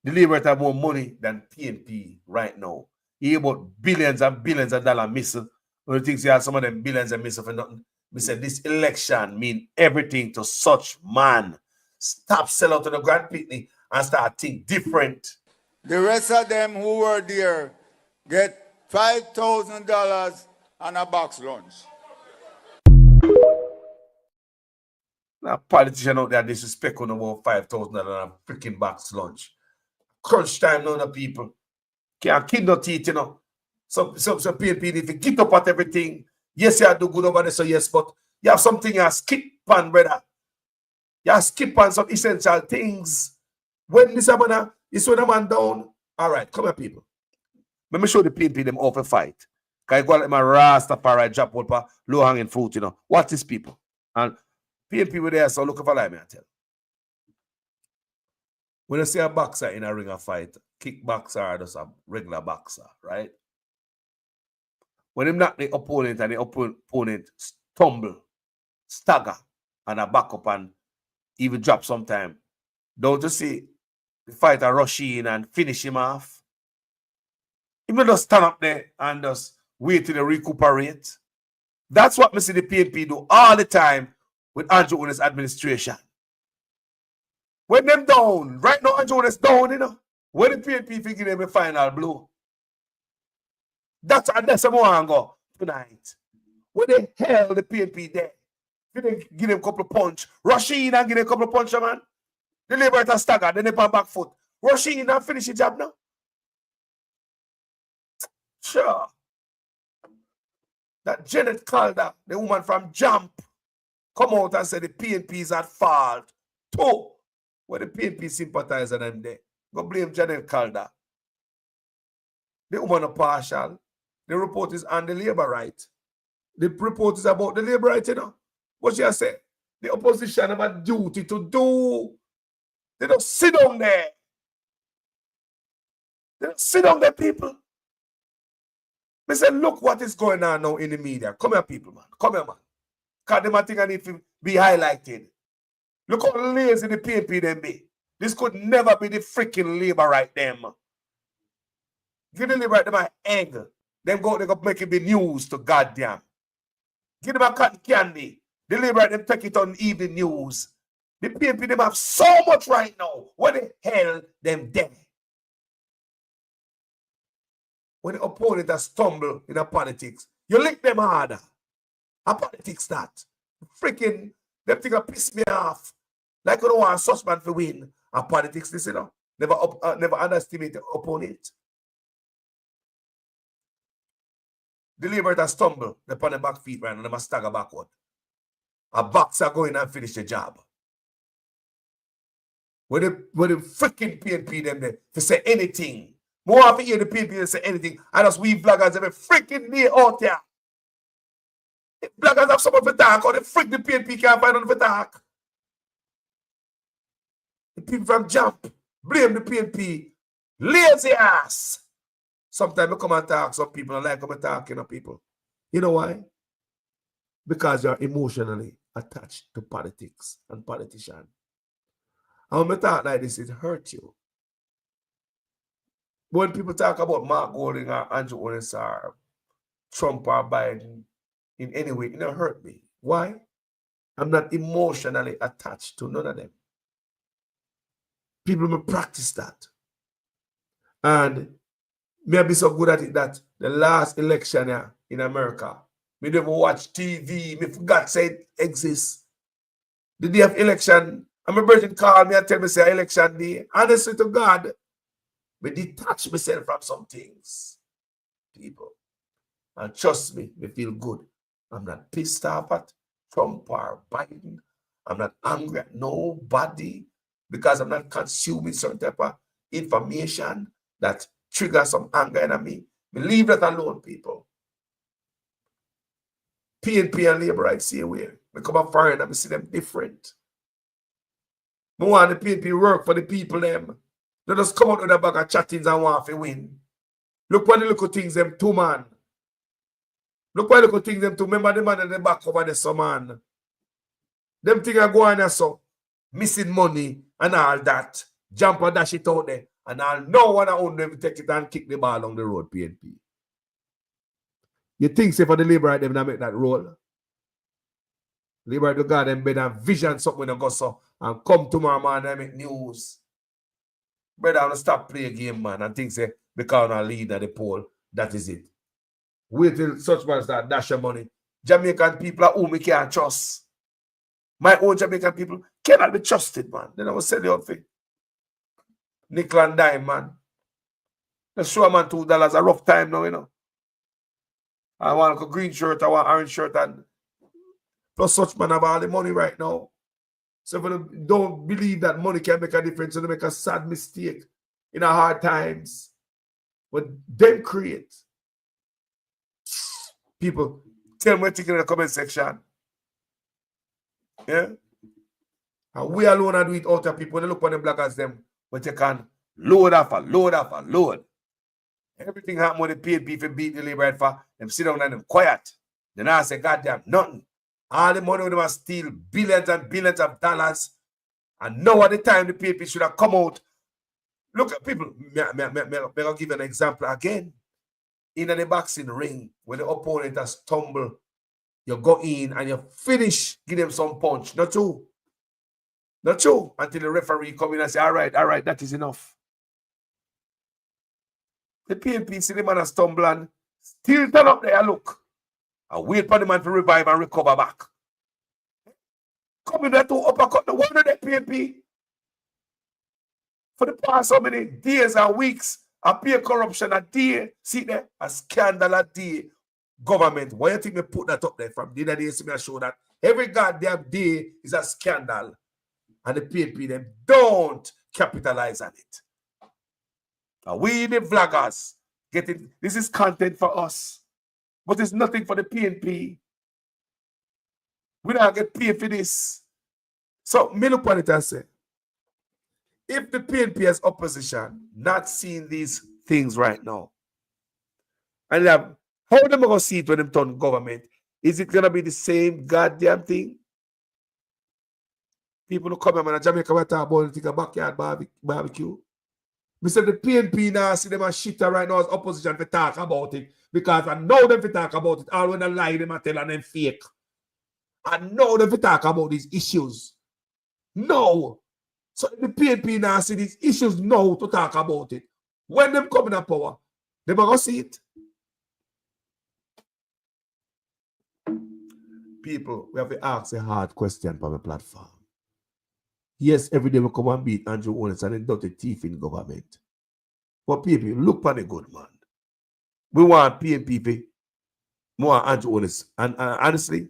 S6: the Labour have more money than PNP right now. He about billions and billions of dollars missing. When you think you have some of them billions and missing for nothing. We said this election mean everything to such man. Stop sell out to the Grand Pitney and start think different.
S7: The rest of them who were there get $5,000 and a box lunch.
S6: Now, politician out there disrespect on about $5,000 and a freaking box lunch. Crunch time, none of people. Can't kid no teeth, you know. Some PNP need to get up at everything. Yes, you do good over there, so yes, but you have something you skip on, brother. You skip on some essential things. When this man is when a man down. All right, come here, people. Let me show the PNP them off a fight. Because I go like my Rastafari drop out low hanging fruit, you know. Watch these people. And PNP were there, so look for like me, I tell. When you see a boxer in a ring of fight, kickboxer or just a regular boxer, right? When him knock the opponent and the opponent stumble, stagger, and a back up and even drop sometime, don't you see the fighter rush in and finish him off? He may just stand up there and just wait till they recuperate. That's what me see the PNP do all the time with Andrew Holness administration. When them down, right now Andrew Holness down, you know. When the PNP figure them a final blow. That's a more go tonight. When the hell the PNP there? Give them a couple of punch. Rush in and give them a couple of punch, man. The Labour stagger, then they pan back foot. Rush in and finish the job now. Sure. That Janet Calder, the woman from Jump, come out and say the PNP is at fault. Two. Where the PNP sympathizer them there. Go blame Janet Calder. The woman are partial. The report is on the Labour right. The report is about the Labour right, you know. What she say? The opposition have a duty to do. They don't sit down there. They don't sit down there, people. They say, look what is going on now in the media. Come here, people, man. Come here, man. Because them I think I need to be highlighted. Look how lazy the PNP them be. This could never be the freaking Labour right them. Give the Labour right them an angle. Them go make it be news to goddamn. Give them a cotton candy. The Labour right them take it on evening news. The PNP them have so much right now. What the hell them dead? When the opponent has stumbled in a politics, you lick them harder. A politics that. Freaking, them things piss me off. Like you don't want a suspect to win. A politics, this, you know. Never underestimate the opponent. The Labour that stumble, they on the back feet right and they must stagger backward. A boxer go in and finish the job. When the freaking PNP them there to say anything. More often hear the PNP say anything, and us we bloggers every freaking day out there. If bloggers have someone for talk, or the freak the PNP can't find on for talk. The people from Jump blame the PNP. Lazy ass. Sometimes I come and talk, some people don't like come and talk, people. You know why? Because you're emotionally attached to politics and politicians. And when I talk like this, it hurts you. When people talk about Mark Golding or Andrew Holness or Trump or Biden in any way, it don't hurt me. Why? I'm not emotionally attached to none of them. People may practice that. And me I be so good at it that the last election here in America, me never watch TV, me forgot say it exists. The day of election, and my brother called me and tell me say election day. Honestly to God, me detach myself from some things. People. And trust me, me feel good. I'm not pissed off at Trump or Biden. I'm not angry at nobody because I'm not consuming certain type of information that triggers some anger in me. Leave that alone, people. PNP and Labour, I see where. I come up foreign and I see them different. I want the PNP work for the people them. They just come out with a bag of chattings and want to win. Look what the little things them two man. Look what the little things them two. Remember the man in the back over there, some man. Them things are going there so missing money and all that. Jump and dash it out there. And I'll know when I own them take it and kick the ball on the road, PNP. You think say for the Labour them to make that role? Labour to God them better vision something when they go so and come tomorrow man and make news. Brother, I want to stop play a game, man, and think say because I lead at the poll, that is it. Wait till such man start dash your money. Jamaican people are whom we can't trust. My own Jamaican people cannot be trusted, man. Then I will sell you out for nickel and dime, man. Let's show a man $2 a rough time now, you know. I want a green shirt, I want orange shirt, and plus such man have all the money right now. So if you don't believe that money can make a difference, you make a sad mistake in a hard times. But them create. People, tell me what you think in the comment section. Yeah? And we alone are do it out of people. When they look on the bloggers them, but you can load after load after load. Everything happen when the PNP for beat the Labour for them sit down and them quiet. Then I say, goddamn, nothing. All the money with them steal billions and billions of dollars. And now at the time the PNP should have come out. Look at people. I'll give you an example again. In the boxing ring, when the opponent has stumbled, you go in and you finish, give them some punch. Not true. Not true. Until the referee come in and say, all right, that is enough. The PNP see the man stumble and still turn up there, look. And wait for the man to revive and recover back. Come in there to uppercut the one of the PNP. For the past so many days and weeks, appear corruption a day. See there, a scandal a day. Government, why you think me put that up there from the other day? See me show that every goddamn day is a scandal. And the PNP, them don't capitalize on it. And we, the vloggers, getting this is content for us. But it's nothing for the PNP. We don't get paid for this. So, me look at it and say, if the PNP as opposition not seeing these things right now, and how them going to see it when them turn government? Is it going to be the same goddamn thing? People who come here in Jamaica we talk about it, a backyard barbecue. We said the PNP now see them as shitter right now as opposition to talk about it. Because I know them to talk about it. All when they lie, them tell and them fake. I know them to talk about these issues. No. So the PNP now see these issues now to talk about it. When them come in power, they going to see it. People, we have to ask a hard question on the platform. Yes, every day we come and beat Andrew Holness and the dirty thief in government. But people, look for the good man. We want PNP, more Andrew Holness. And honestly,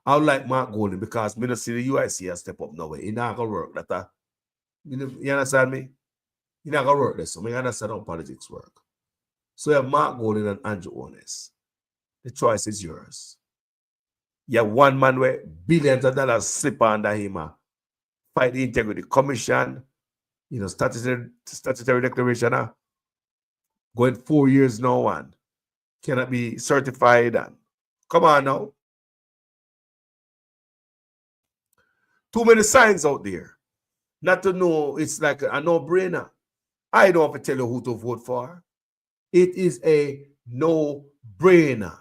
S6: I would like Mark Golding because I don't see the UIC has step up nowhere. It's not going to work. You understand me? It's not going to work this. So I understand how politics work. So you have Mark Golding and Andrew Holness. The choice is yours. You have one man where billions of dollars slip under him. Fight the Integrity Commission, statutory declaration, Going 4 years now and cannot be certified. And come on now. Too many signs out there. Not to know it's like a no-brainer. I don't have to tell you who to vote for. It is a no-brainer.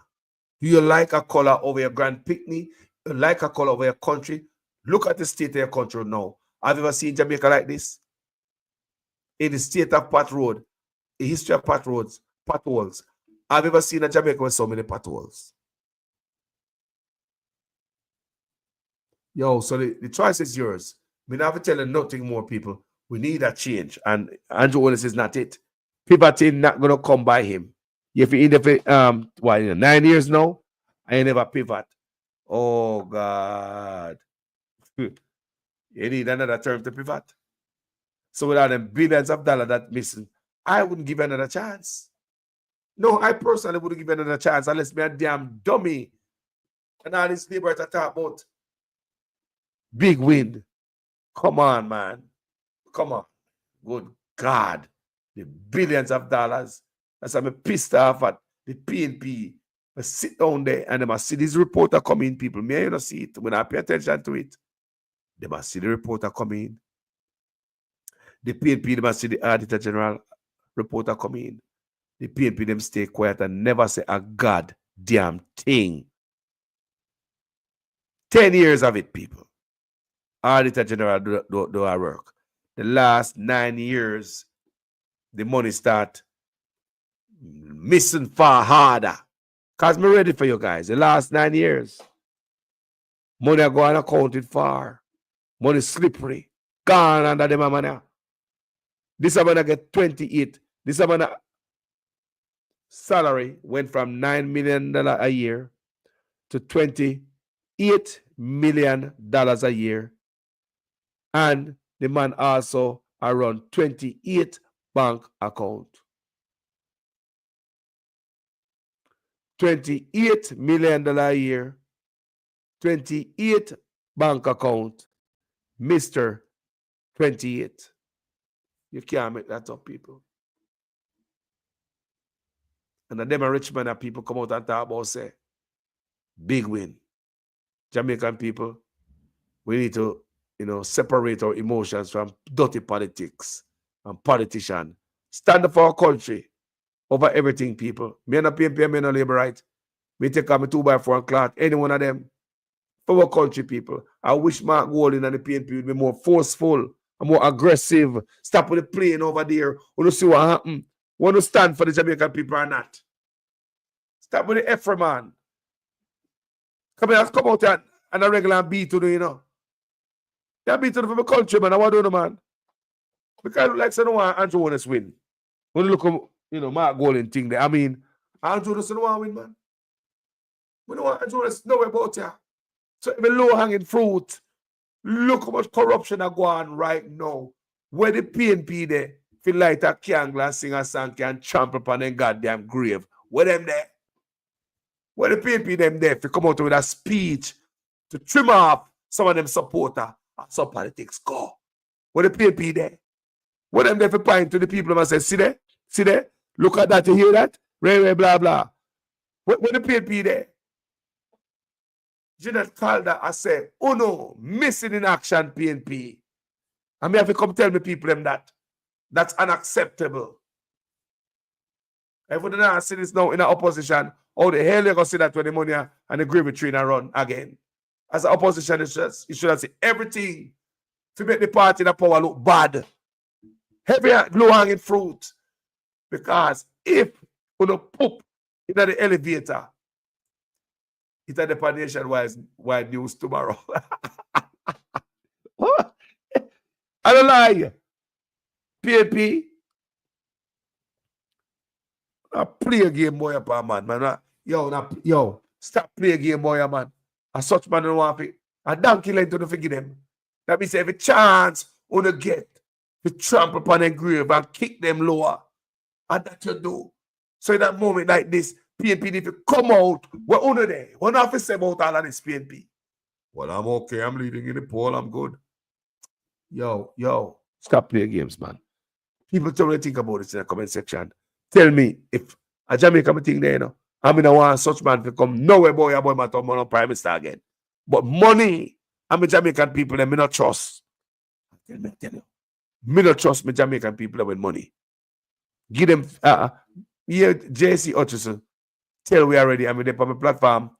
S6: Do you like a color over your grand picnic? You like a color over your country? Look at the state of your country now. Have you ever seen Jamaica like this? In the state of Pat Road, the history of Pat Roads, potholes. Have you ever seen a Jamaica with so many potholes? Yo, so the choice is yours. We never tell you nothing more, people. We need a change. And Andrew Holness is not it. Pivoting not going to come by him. If you in the 9 years now, I never pivot. Oh, God. You need another term to pivot. So without them billions of dollars that missing, I wouldn't give another chance. No, I personally wouldn't give another chance unless me a damn dummy. And all these people to talk about big win. Come on, man. Come on. Good God. The billions of dollars. That's why I'm pissed off at the PNP. I sit down there and they must see this reporter come in, people. Me, you don't see it. When I pay attention to it, they must see the reporter come in. The PNP, they must see the Auditor General reporter come in. The PNP, them stay quiet and never say a goddamn thing. 10 years of it, people. Auditor General do our work. The last 9 years, the money start missing far harder. Because I'm ready for you guys. The last 9 years, money go unaccounted for. Money slippery. Gone under the money. This is going to get 28. This is going to salary went from $9 million a year to $28 million a year. And the man also around 28 bank account. $28 million a year, 28 bank account, Mr. 28. You can't make that up, people. And the them rich man that people come out and talk about say, big win. Jamaican people, we need to, separate our emotions from dirty politics and politicians. Stand up for our country over everything, people. Me and the PNP, me and the Labour right. Me take out my 2x4 and cloth, any one of them. For our country, people. I wish Mark Golding and the PNP would be more forceful and more aggressive. Stop with the plane over there. Want to see what happen. Want to stand for the Jamaican people or not. Stop with the Ephraim, man. Come out here and a regular beat to do, That beat to for my country, man. I want to do, man. Because I look like no one Andrew Holness win. When you look at, Mark Golding thing there. I mean, Andrew Holness no one win, man. We don't want Andrew Holness know about here. So even low-hanging fruit. Look how much corruption are going on right now. Where the PNP there feel like a candle and sing a song can trample upon them goddamn grave. Where them there? Where the PNP them there if you come out with a speech to trim off some of them supporters and some politics go. Where the PNP there? Where them there for point to the people and say, see there? Look at that, you hear that? Blah, blah. Where the PNP there? Jeanette Calder, I say, oh no, missing in action PNP. And me have to come tell me people them that. That's unacceptable. If we don't see this now in the opposition, how the hell you going to see that when the money and the gravy train run again? As an opposition, you should have seen everything to make the party in the power look bad. Heavy low-hanging fruit. Because if you don't poop in the elevator, it's at the nationwide news tomorrow. I don't lie. PNP. I play a game boy up, man. Yo, stop playing a game boy, man. A such man don't want it. A donkey line to forgive them. That means every chance on the get to trample upon their grave and kick them lower. And that you do. So in that moment like this, PNP need to come out. We're under there. We're not to say about all of this PNP. Well, I'm okay. I'm leaving in the poll. I'm good. Yo. Stop playing games, man. People tell me to think about this in the comment section. Tell me if a Jamaica thing there, you know, I mean, I want such man to come nowhere, boy, my top man on Prime Minister again. But money, I'm a Jamaican people, and me not trust. Tell you. Me not trust me Jamaican people with money. Give them, yeah, JC Hutchison, tell we already, I mean, they put my platform,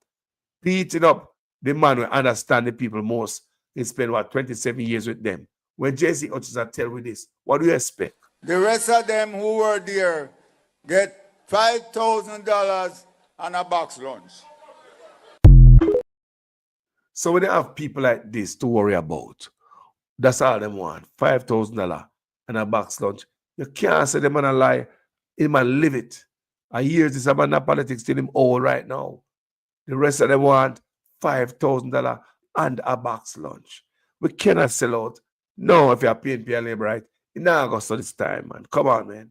S6: beating up the man who understand the people most. He spent, 27 years with them. When JC Hutchison tell we this, what do you expect?
S7: The rest of them who were there get $5,000 and a box lunch.
S6: So when they have people like this to worry about, that's all them want, $5,000 and a box lunch. You can't say the man a lie. He man live it. I hear this about politics till him old right now. The rest of them want $5,000 and a box lunch. We cannot sell out. No, if you're paying labor, right? You're not going to start this time, man. Come on, man.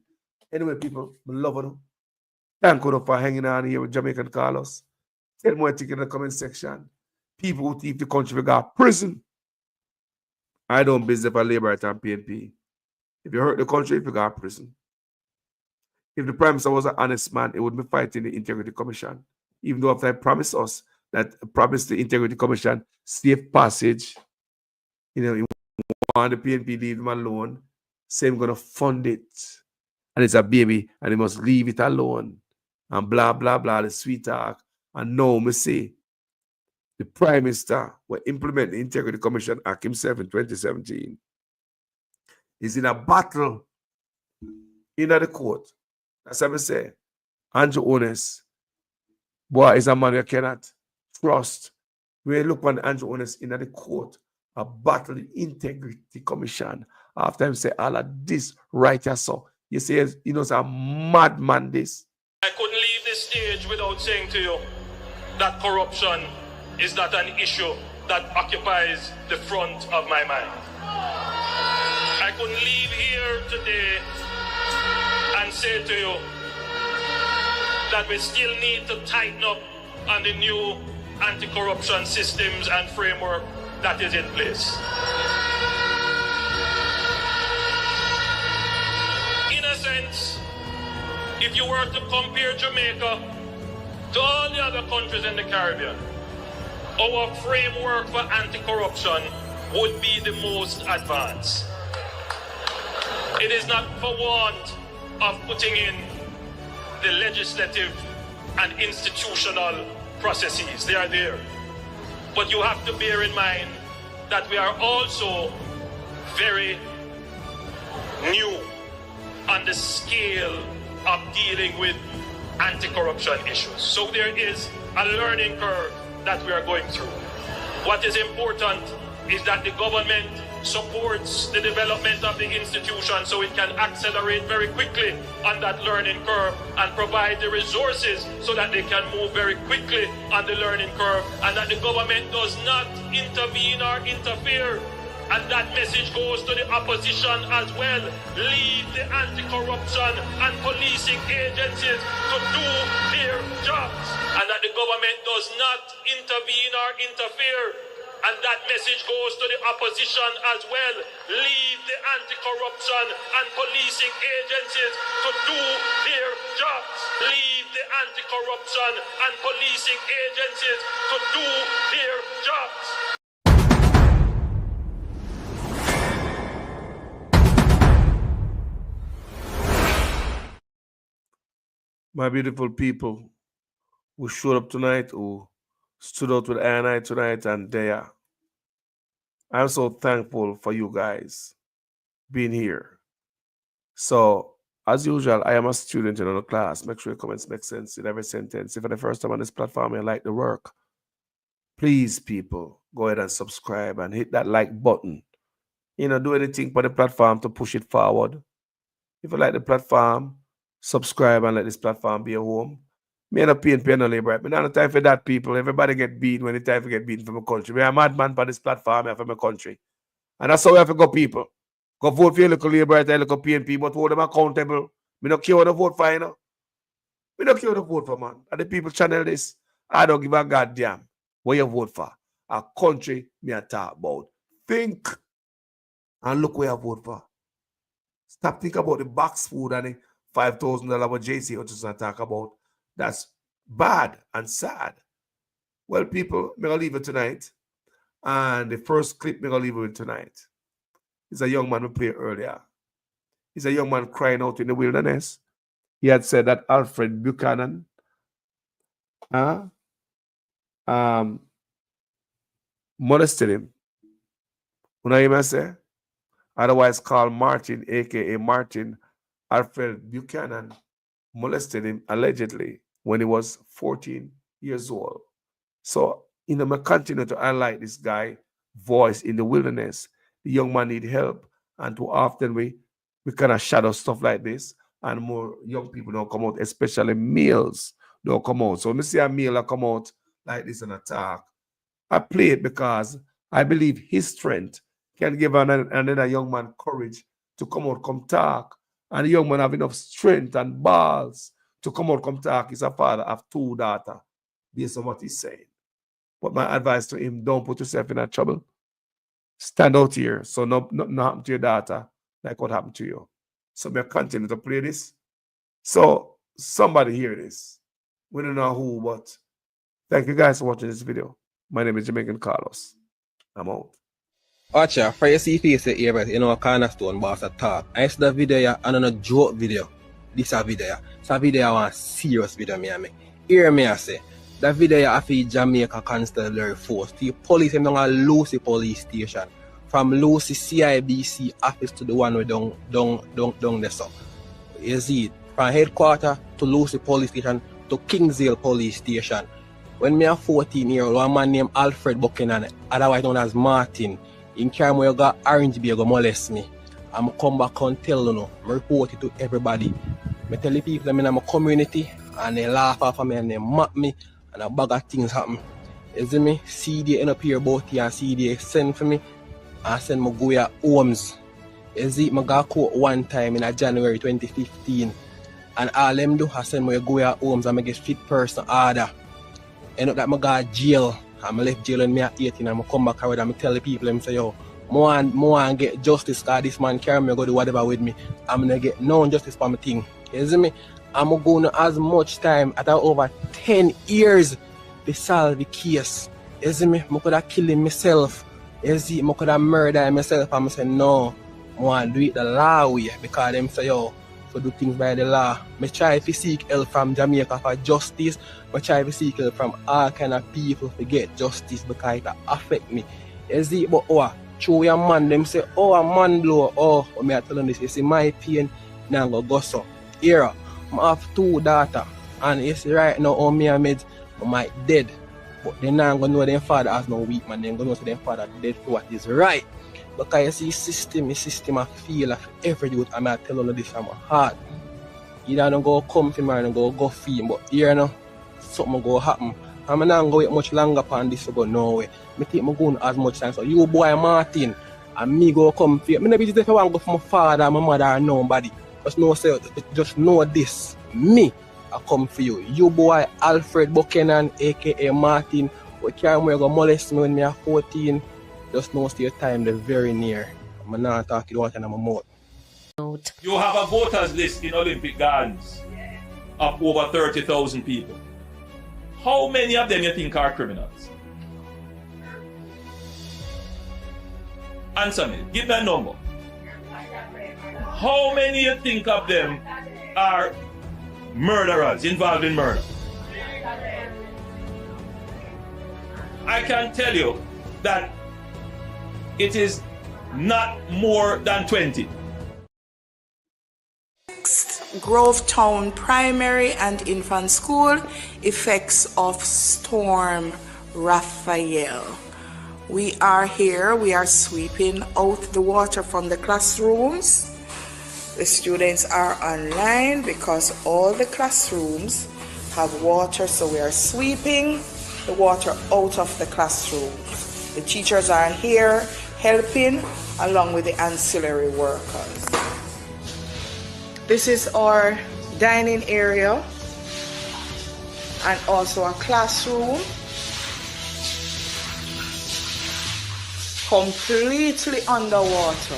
S6: Anyway, people, we love you. Thank you for hanging on here with Jamaican Carlos. Tell more things in the comment section. People who leave the country, we got prison. I don't business for labor and PNP. If you hurt the country, you got prison. If the Prime Minister was an honest man, he would be fighting the Integrity Commission. Even though after I promised us that promised the Integrity Commission safe passage, you know, he want the PNP leave him alone, say I'm gonna fund it. And it's a baby, and he must leave it alone. And blah, blah, blah, the sweet talk. And now me say the Prime Minister will implement the Integrity Commission Act himself in 2017. He's in a battle in the court. That's what I say. Andrew Holness, boy, is a man you cannot trust. When you look on Andrew Holness in the court, a battle the Integrity Commission. After him say all of this right here, so you say, you know, it's a madman this.
S5: I couldn't leave this stage without saying to you that corruption is not an issue that occupies the front of my mind. I couldn't leave here today and say to you that we still need to tighten up on the new anti-corruption systems and framework that is in place. In a sense, if you were to compare Jamaica to all the other countries in the Caribbean, our framework for anti-corruption would be the most advanced. It is not for want of putting in the legislative and institutional processes. They are there. But you have to bear in mind that we are also very new on the scale of dealing with anti-corruption issues. So there is a learning curve that we are going through. What is important is that the government supports the development of the institution so it can accelerate very quickly on that learning curve and provide the resources so that they can move very quickly on the learning curve, and that the government does not intervene or interfere. And that message goes to the opposition as well. Leave the anti-corruption and policing agencies to do their jobs, and that the government does not intervene or interfere. And that message goes to the opposition as well. Leave the anti-corruption and policing agencies to do their jobs. Leave the anti-corruption and policing agencies to do their jobs.
S6: My beautiful people who showed up tonight, who stood out with I tonight and there. I'm so thankful for you guys being here. So, as usual, I am a student in the class. Make sure your comments make sense in every sentence. If for the first time on this platform you like the work, please, people, go ahead and subscribe and hit that like button. You know, do anything for the platform to push it forward. If you like the platform, subscribe and let this platform be a home. Me and a PNP no labor. Me not time for that, people. Everybody get beaten when it's time to get beaten from a country. We are a madman for this platform here from a country. And that's how we have to go, people. Go vote for your local labor and your local PNP, but hold them accountable. Me not care what to vote for, you know. Me not care what to vote for, man. And the people channel this. I don't give a goddamn what you vote for. A country me a talk about. Think and look where you vote for. Stop thinking about the box food and the $5,000 what JC Hutchinson talk about. That's bad and sad. Well, people, I'm going to leave it tonight. And the first clip I'm going to leave it with tonight is a young man we played earlier. He's a young man crying out in the wilderness. He had said that Alfred Buchanan molested him. You know what I say? Otherwise called Martin, a.k.a. Martin. Alfred Buchanan molested him allegedly when he was 14 years old. So, I continue to highlight this guy voice in the wilderness. The young man need help, and too often we kind of shadow stuff like this, and more young people don't come out, especially males don't come out. So when I see a male come out like this and attack, I play it because I believe his strength can give another young man courage to come out, come talk. And the young man have enough strength and balls to come out, come talk. He's a father of 2 daughters, based on what he's saying. But my advice to him, don't put yourself in that trouble. Stand out here so nothing happen to your daughter like what happened to you. So we'll continue to play this. So somebody hear this. We don't know who, but thank you guys for watching this video. My name is Jamaican Carlos. I'm out.
S1: Watcha, for you see face here, but you know, Cornerstone boss talk. I see the video and on a joke video. This a video. So video I want serious video me. Hear me I say. The video I feel Jamaica Constabulary Force. The police them down Lucy police station. From Lucy CIBC office to the one we down there so. You see it. From headquarters to Lucy police station to Kingsdale police station. When me a 14-year-old, one man named Alfred Buchanan, otherwise known as Martin, in Carmo you got Orange Bay go molest me. I'm come back and tell you, I report it to everybody. I tell the people in my community and they laugh off of me and they mock me and a bag of things happen. You see me? CD end up here about here and CD send for me and send me go here homes. You see, I got caught one time in January 2015 and all them do I send me go here homes and I get fit person order. End up that I got jail. I left jail when I was 18 and I come back and I tell the people, I say, yo, more get justice because this man carry me go do whatever with me. I'm going to get no justice for my thing. You see me? I'm going to as much time at over 10 years to solve the case. You see me? I could have killed myself. You see, I could have murdered myself and I say, no, I want to do it the law way because them say, yo, to do things by the law. I try to seek help from Jamaica for justice. I try to seek help from all kind of people to get justice because it affect me. You see, but through your man, them say, oh, a man blow, oh, I tell them this, you see, my pain, now go so. Here, I have 2 daughters, and you see right now, how me made, I might dead. But they now going to know their father has no weak man, they're going to know their father dead for what is right. Because you see, the system I feel of every youth, I'm telling you this from my heart. You don't go come to me and go feel, but here now, something go happen. I'm not going to wait much longer upon this to go nowhere. I think I'm going as much time. So you boy Martin and me go come for you. I don't if I want to go for my father, my mother or nobody. Just know this. Me, I come for you. You boy Alfred Buchanan, aka Martin, who carry me go molest me when I was 14. Just know your time they're very near. I'm not talking about it in my mouth.
S2: You have a voters list in Olympic Gardens of over 30,000 people. How many of them you think are criminals? Answer me. Give me a number. How many you think of them are murderers involved in murder? I can tell you that it is not more than 20.
S10: Grovetown Primary and Infant School, effects of Storm Raphael. We are here, we are sweeping out the water from the classrooms. The students are online because all the classrooms have water, so we are sweeping the water out of the classrooms. The teachers are here helping along with the ancillary workers. This is our dining area and also a classroom, completely underwater.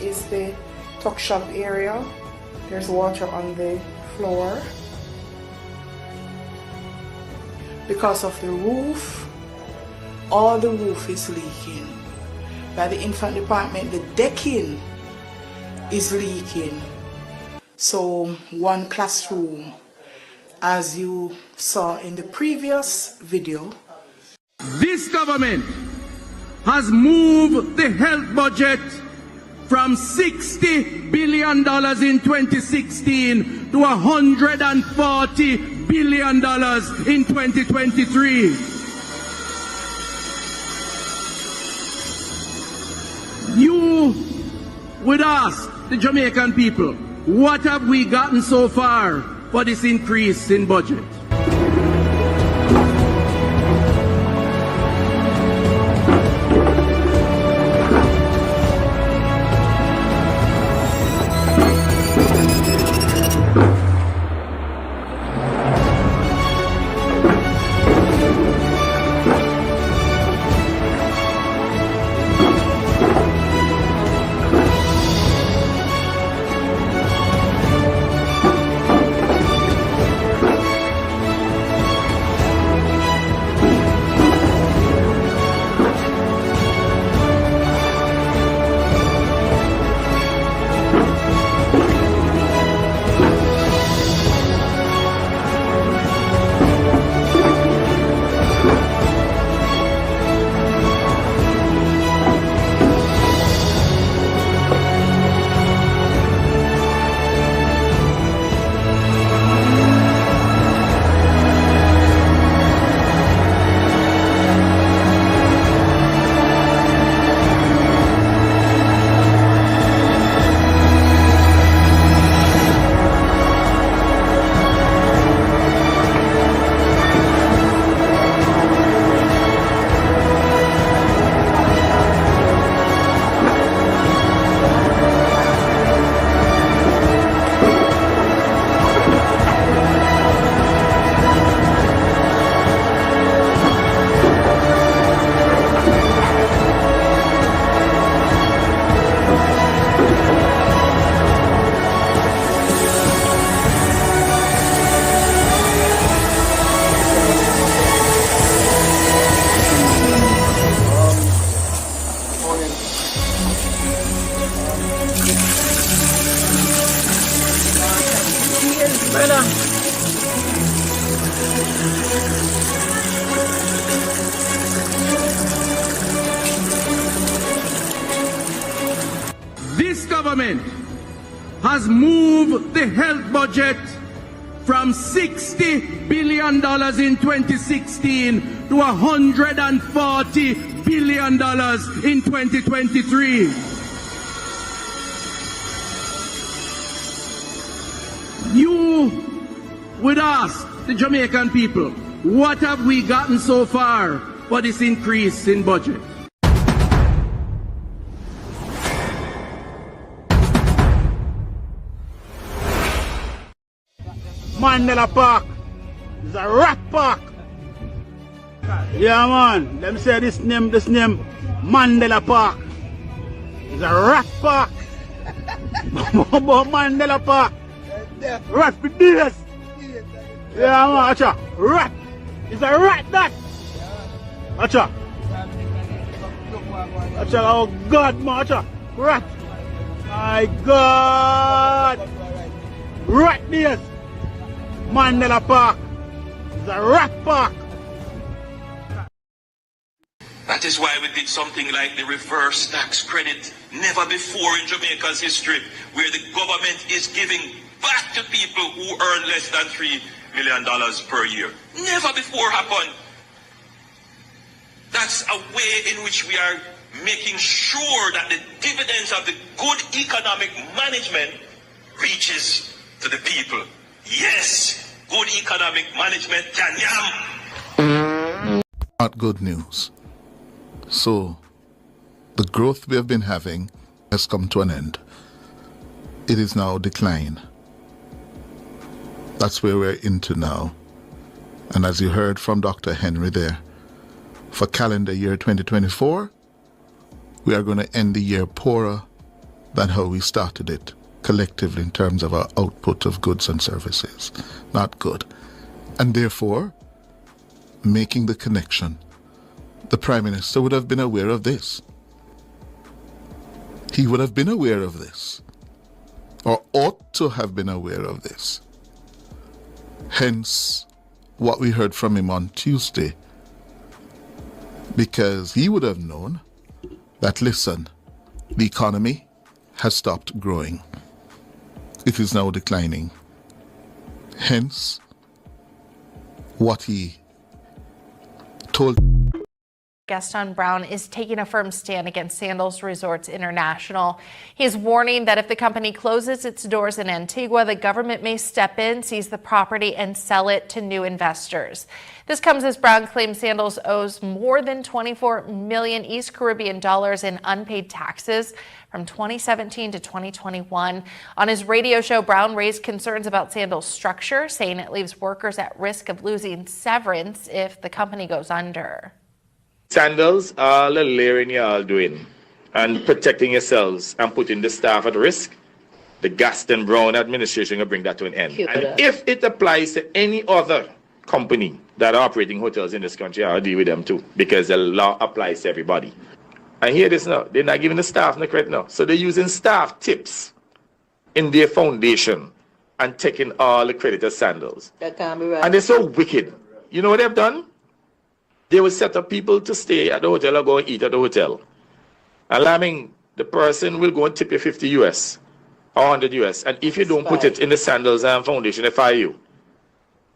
S10: This is the tuck shop area. There's water on the floor. Because of the roof, all the roof is leaking. By the infant department, the decking is leaking. So one classroom, as you saw in the previous video.
S4: This government has moved the health budget from $60 billion in 2016 to $140 billion in 2023. You would ask the Jamaican people, what have we gotten so far for this increase in budget? This government has moved the health budget from $60 billion in 2016 to $140 billion in 2023. You would ask the Jamaican people, what have we gotten so far for this increase in budget?
S11: Mandela Park is a rat park. Yeah, man. Them say this name Mandela Park is a rat park. But Mandela Park, rat for days. Yeah, man. Acha, rat. It's a rat that. Acha. Acha, oh God, man. Acha, rat. My God. Rat days. Mandela Park is a rat park.
S5: That is why we did something like the reverse tax credit. Never before in Jamaica's history, where the government is giving back to people who earn less than $3 million per year. Never before happened. That's a way in which we are making sure that the dividends of the good economic management reaches to the people. Yes, good economic management can yam.
S8: Not good news. So, the growth we have been having has come to an end. It is now decline. That's where we're into now. And as you heard from Dr. Henry there, for calendar year 2024, we are going to end the year poorer than how we started it collectively in terms of our output of goods and services. Not good. And therefore, making the connection, the Prime Minister would have been aware of this. He would have been aware of this, or ought to have been aware of this. Hence, what we heard from him on Tuesday, because he would have known that, listen, the economy has stopped growing. It is now declining. Hence, what he told.
S12: Gaston Brown is taking a firm stand against Sandals Resorts International. He is warning that if the company closes its doors in Antigua, the government may step in, seize the property, and sell it to new investors. This comes as Brown claims Sandals owes more than 24 million East Caribbean dollars in unpaid taxes from 2017 to 2021. On his radio show, Brown raised concerns about Sandals' structure, saying it leaves workers at risk of losing severance if the company goes under.
S13: Sandals, all the layering you're all doing and protecting yourselves and putting the staff at risk, the Gaston Brown administration will bring that to an end. And if it applies to any other company that are operating hotels in this country, I'll deal with them too, because the law applies to everybody. And hear this now, they're not giving the staff no credit now. So they're using staff tips in their foundation and taking all the credit of Sandals.
S14: That can't be right.
S13: And they're so wicked. You know what they've done? They will set up people to stay at the hotel or go and eat at the hotel. Allowing the person will go and tip you 50 US or 100 US. And if you don't put it in the Sandals and Foundation, they fire you.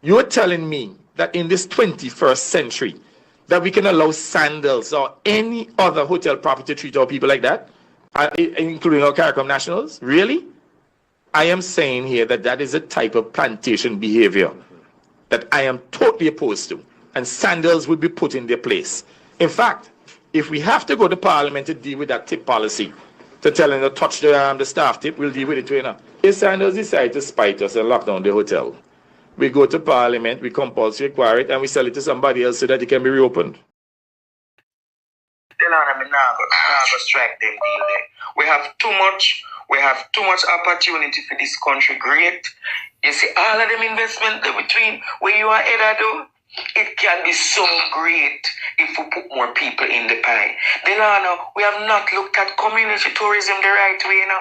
S13: You're telling me that in this 21st century, that we can allow Sandals or any other hotel property to treat our people like that, including our CARICOM nationals? Really? I am saying here that that is a type of plantation behavior that I am totally opposed to. And Sandals will be put in their place. In fact, if we have to go to Parliament to deal with that tip policy, to tell them to touch the staff tip, we'll deal with it too, you know. If Sandals decide to spite us and lock down the hotel, we go to Parliament, we compulsory acquire it, and we sell it to somebody else so that it can be reopened.
S15: We have too much opportunity for this country. Great. You see, all of them investment between where you are headed do, it can be so great if we put more people in the pie. Delano, we have not looked at community tourism the right way, you know.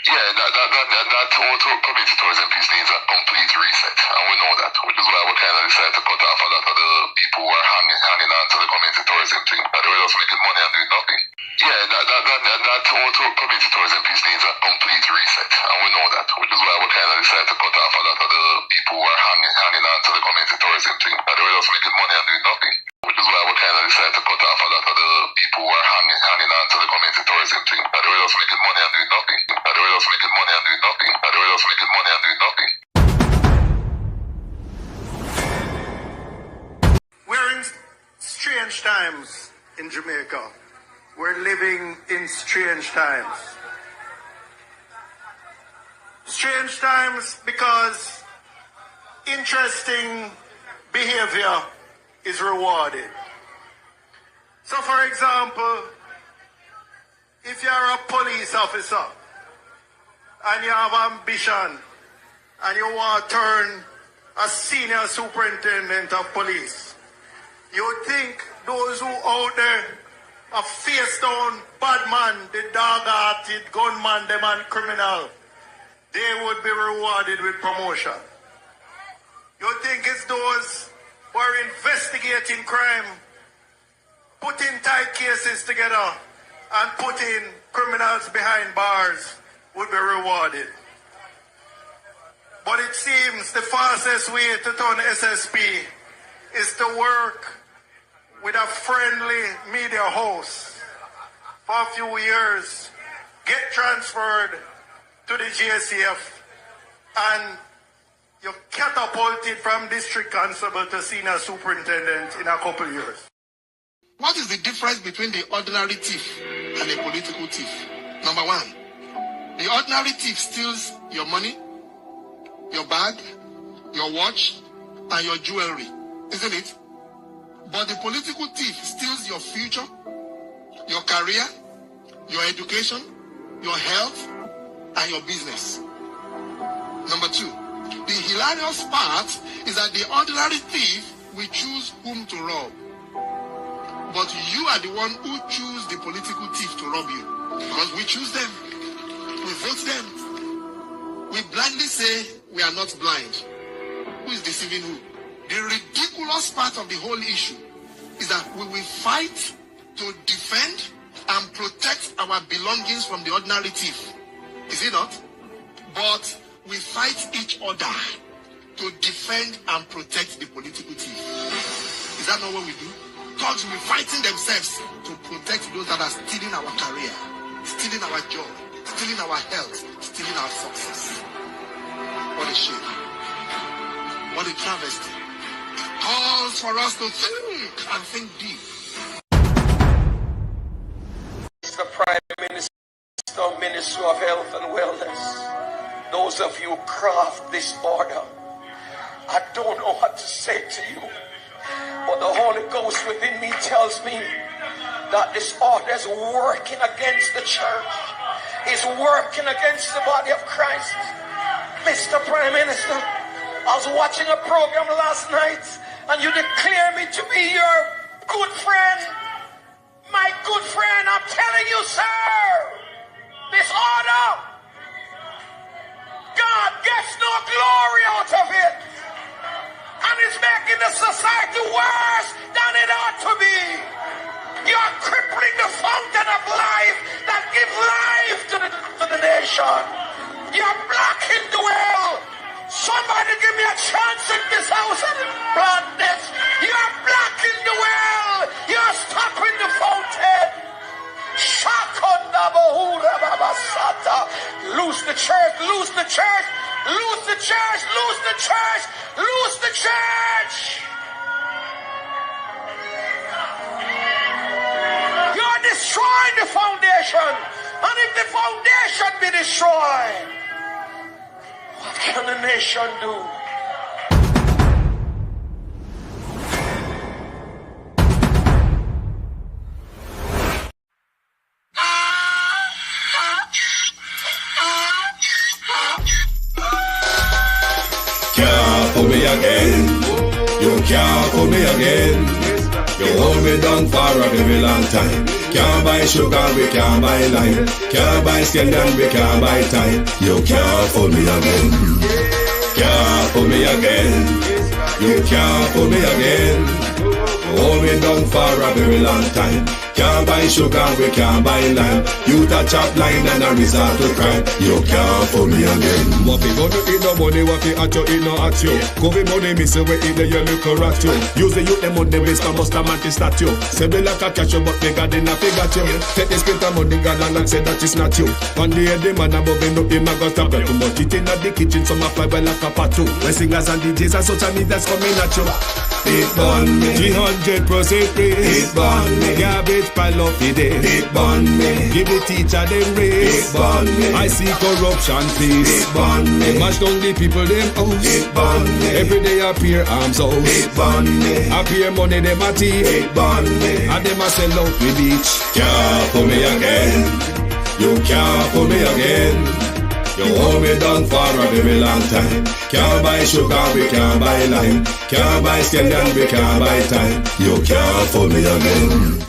S16: Yeah, that whole community tourism piece needs a complete reset, and we know that, which is why we kind of decided to cut off a lot of the people who are hanging on to the community tourism thing, that they were just making money and doing nothing. Yeah, that whole community tourism piece needs a complete reset, and we know that, which is why we kind of decided to cut off a lot of the people who are hanging on to the community tourism thing, that they were just making money and doing nothing. Which is why we kind of decided to cut off a lot of the people who are hanging on to the community tourism thing, that they were just making money and doing nothing. That they were just making money and doing nothing. That they were just making money and doing nothing.
S17: We're in strange times in Jamaica. We're living in strange times. Strange times because interesting behavior is rewarded. So for example, if you're a police officer and you have ambition and you want to turn a senior superintendent of police, you think those who out there are face down bad man, the dog-hearted gunman, the man criminal, they would be rewarded with promotion. You think it's those who are investigating crime, putting tight cases together and putting criminals behind bars would be rewarded. But it seems the fastest way to turn SSP is to work with a friendly media host for a few years, get transferred to the JCF, and you're catapulted from district constable to senior superintendent in a couple years.
S18: What is the difference between the ordinary thief and a political thief? Number one, the ordinary thief steals your money, your bag, your watch, and your jewelry, isn't it? But the political thief steals your future, your career, your education, your health, and your business. Number 2, the hilarious part is that the ordinary thief will choose whom to rob. But you are the one who choose the political thief to rob you. Because we choose them. We vote them. We blindly say we are not blind. Who is deceiving who? The ridiculous part of the whole issue is that we will fight to defend and protect our belongings from the ordinary thief. Is it not? But we fight each other to defend and protect the political thief. Is that not what we do? Thugs will be fighting themselves to protect those that are stealing our career, stealing our job, stealing our health, stealing our success. What a shame. What a travesty. Calls for us to think and think deep.
S14: Mr. Prime Minister, Minister of Health and Wellness, those of you who craft this order, I don't know what to say to you, but the Holy Ghost within me tells me that this order is working against the church, is working against the body of Christ. Mr. Prime Minister, I was watching a program last night and you declare me to be your good friend. My good friend, I'm telling you, sir, this order, God gets no glory out of it. And it's making the society worse than it ought to be. You're crippling the fountain of life that gives life to the nation. You're blocking the well. Somebody give me a chance in this house and plant this. You're blocking the well. You're stopping the fountain. Loose the church, loose the church, loose the church, loose the church, loose the church. You're destroying the foundation. And if the foundation be destroyed, what can the nation do?
S19: Can't pull me again. You can't pull me again. You hold me down for a very long time. Can't buy sugar, we can't buy lime. Can't buy scandal, we can't buy time. You can't pull me again. Can't pull me again. You can't pull me again. Hold me down for a very long time. Can't buy sugar, we can't buy lime. You touch up line and a resort to crime. You can't pull me again.
S20: What fi go to eat no money, what fi at you, eat no at you. Covid money, me say we eat the you look rat you. Use the youth, them on the base, but must a man to statue. Say be like a catch you, but me got in a figure you. Take the spirit of money, God and say that it's not you. One day the man above end up, him a got stop. Too much eating at the kitchen, some a fly well like a patu. When singers and DJs and social media's coming at you.
S19: It burn me.
S20: 300% raise.
S19: It burn me.
S20: Garbage pile up the day.
S19: It burn me.
S20: Give the teacher them raise.
S19: It burn me.
S20: I see corruption please.
S19: It burn me.
S20: They mash down the people them house.
S19: It burn me.
S20: Every day appear arms out.
S19: It burn me.
S20: Appear money them a thief.
S19: It burn me.
S20: And them a sell out the beach.
S19: Can't pull me again. You can't pull me again. You hold me down for a very long time. Can't buy sugar, we can't buy lime. Can't buy scandal, we can't buy time. You can't pull me again.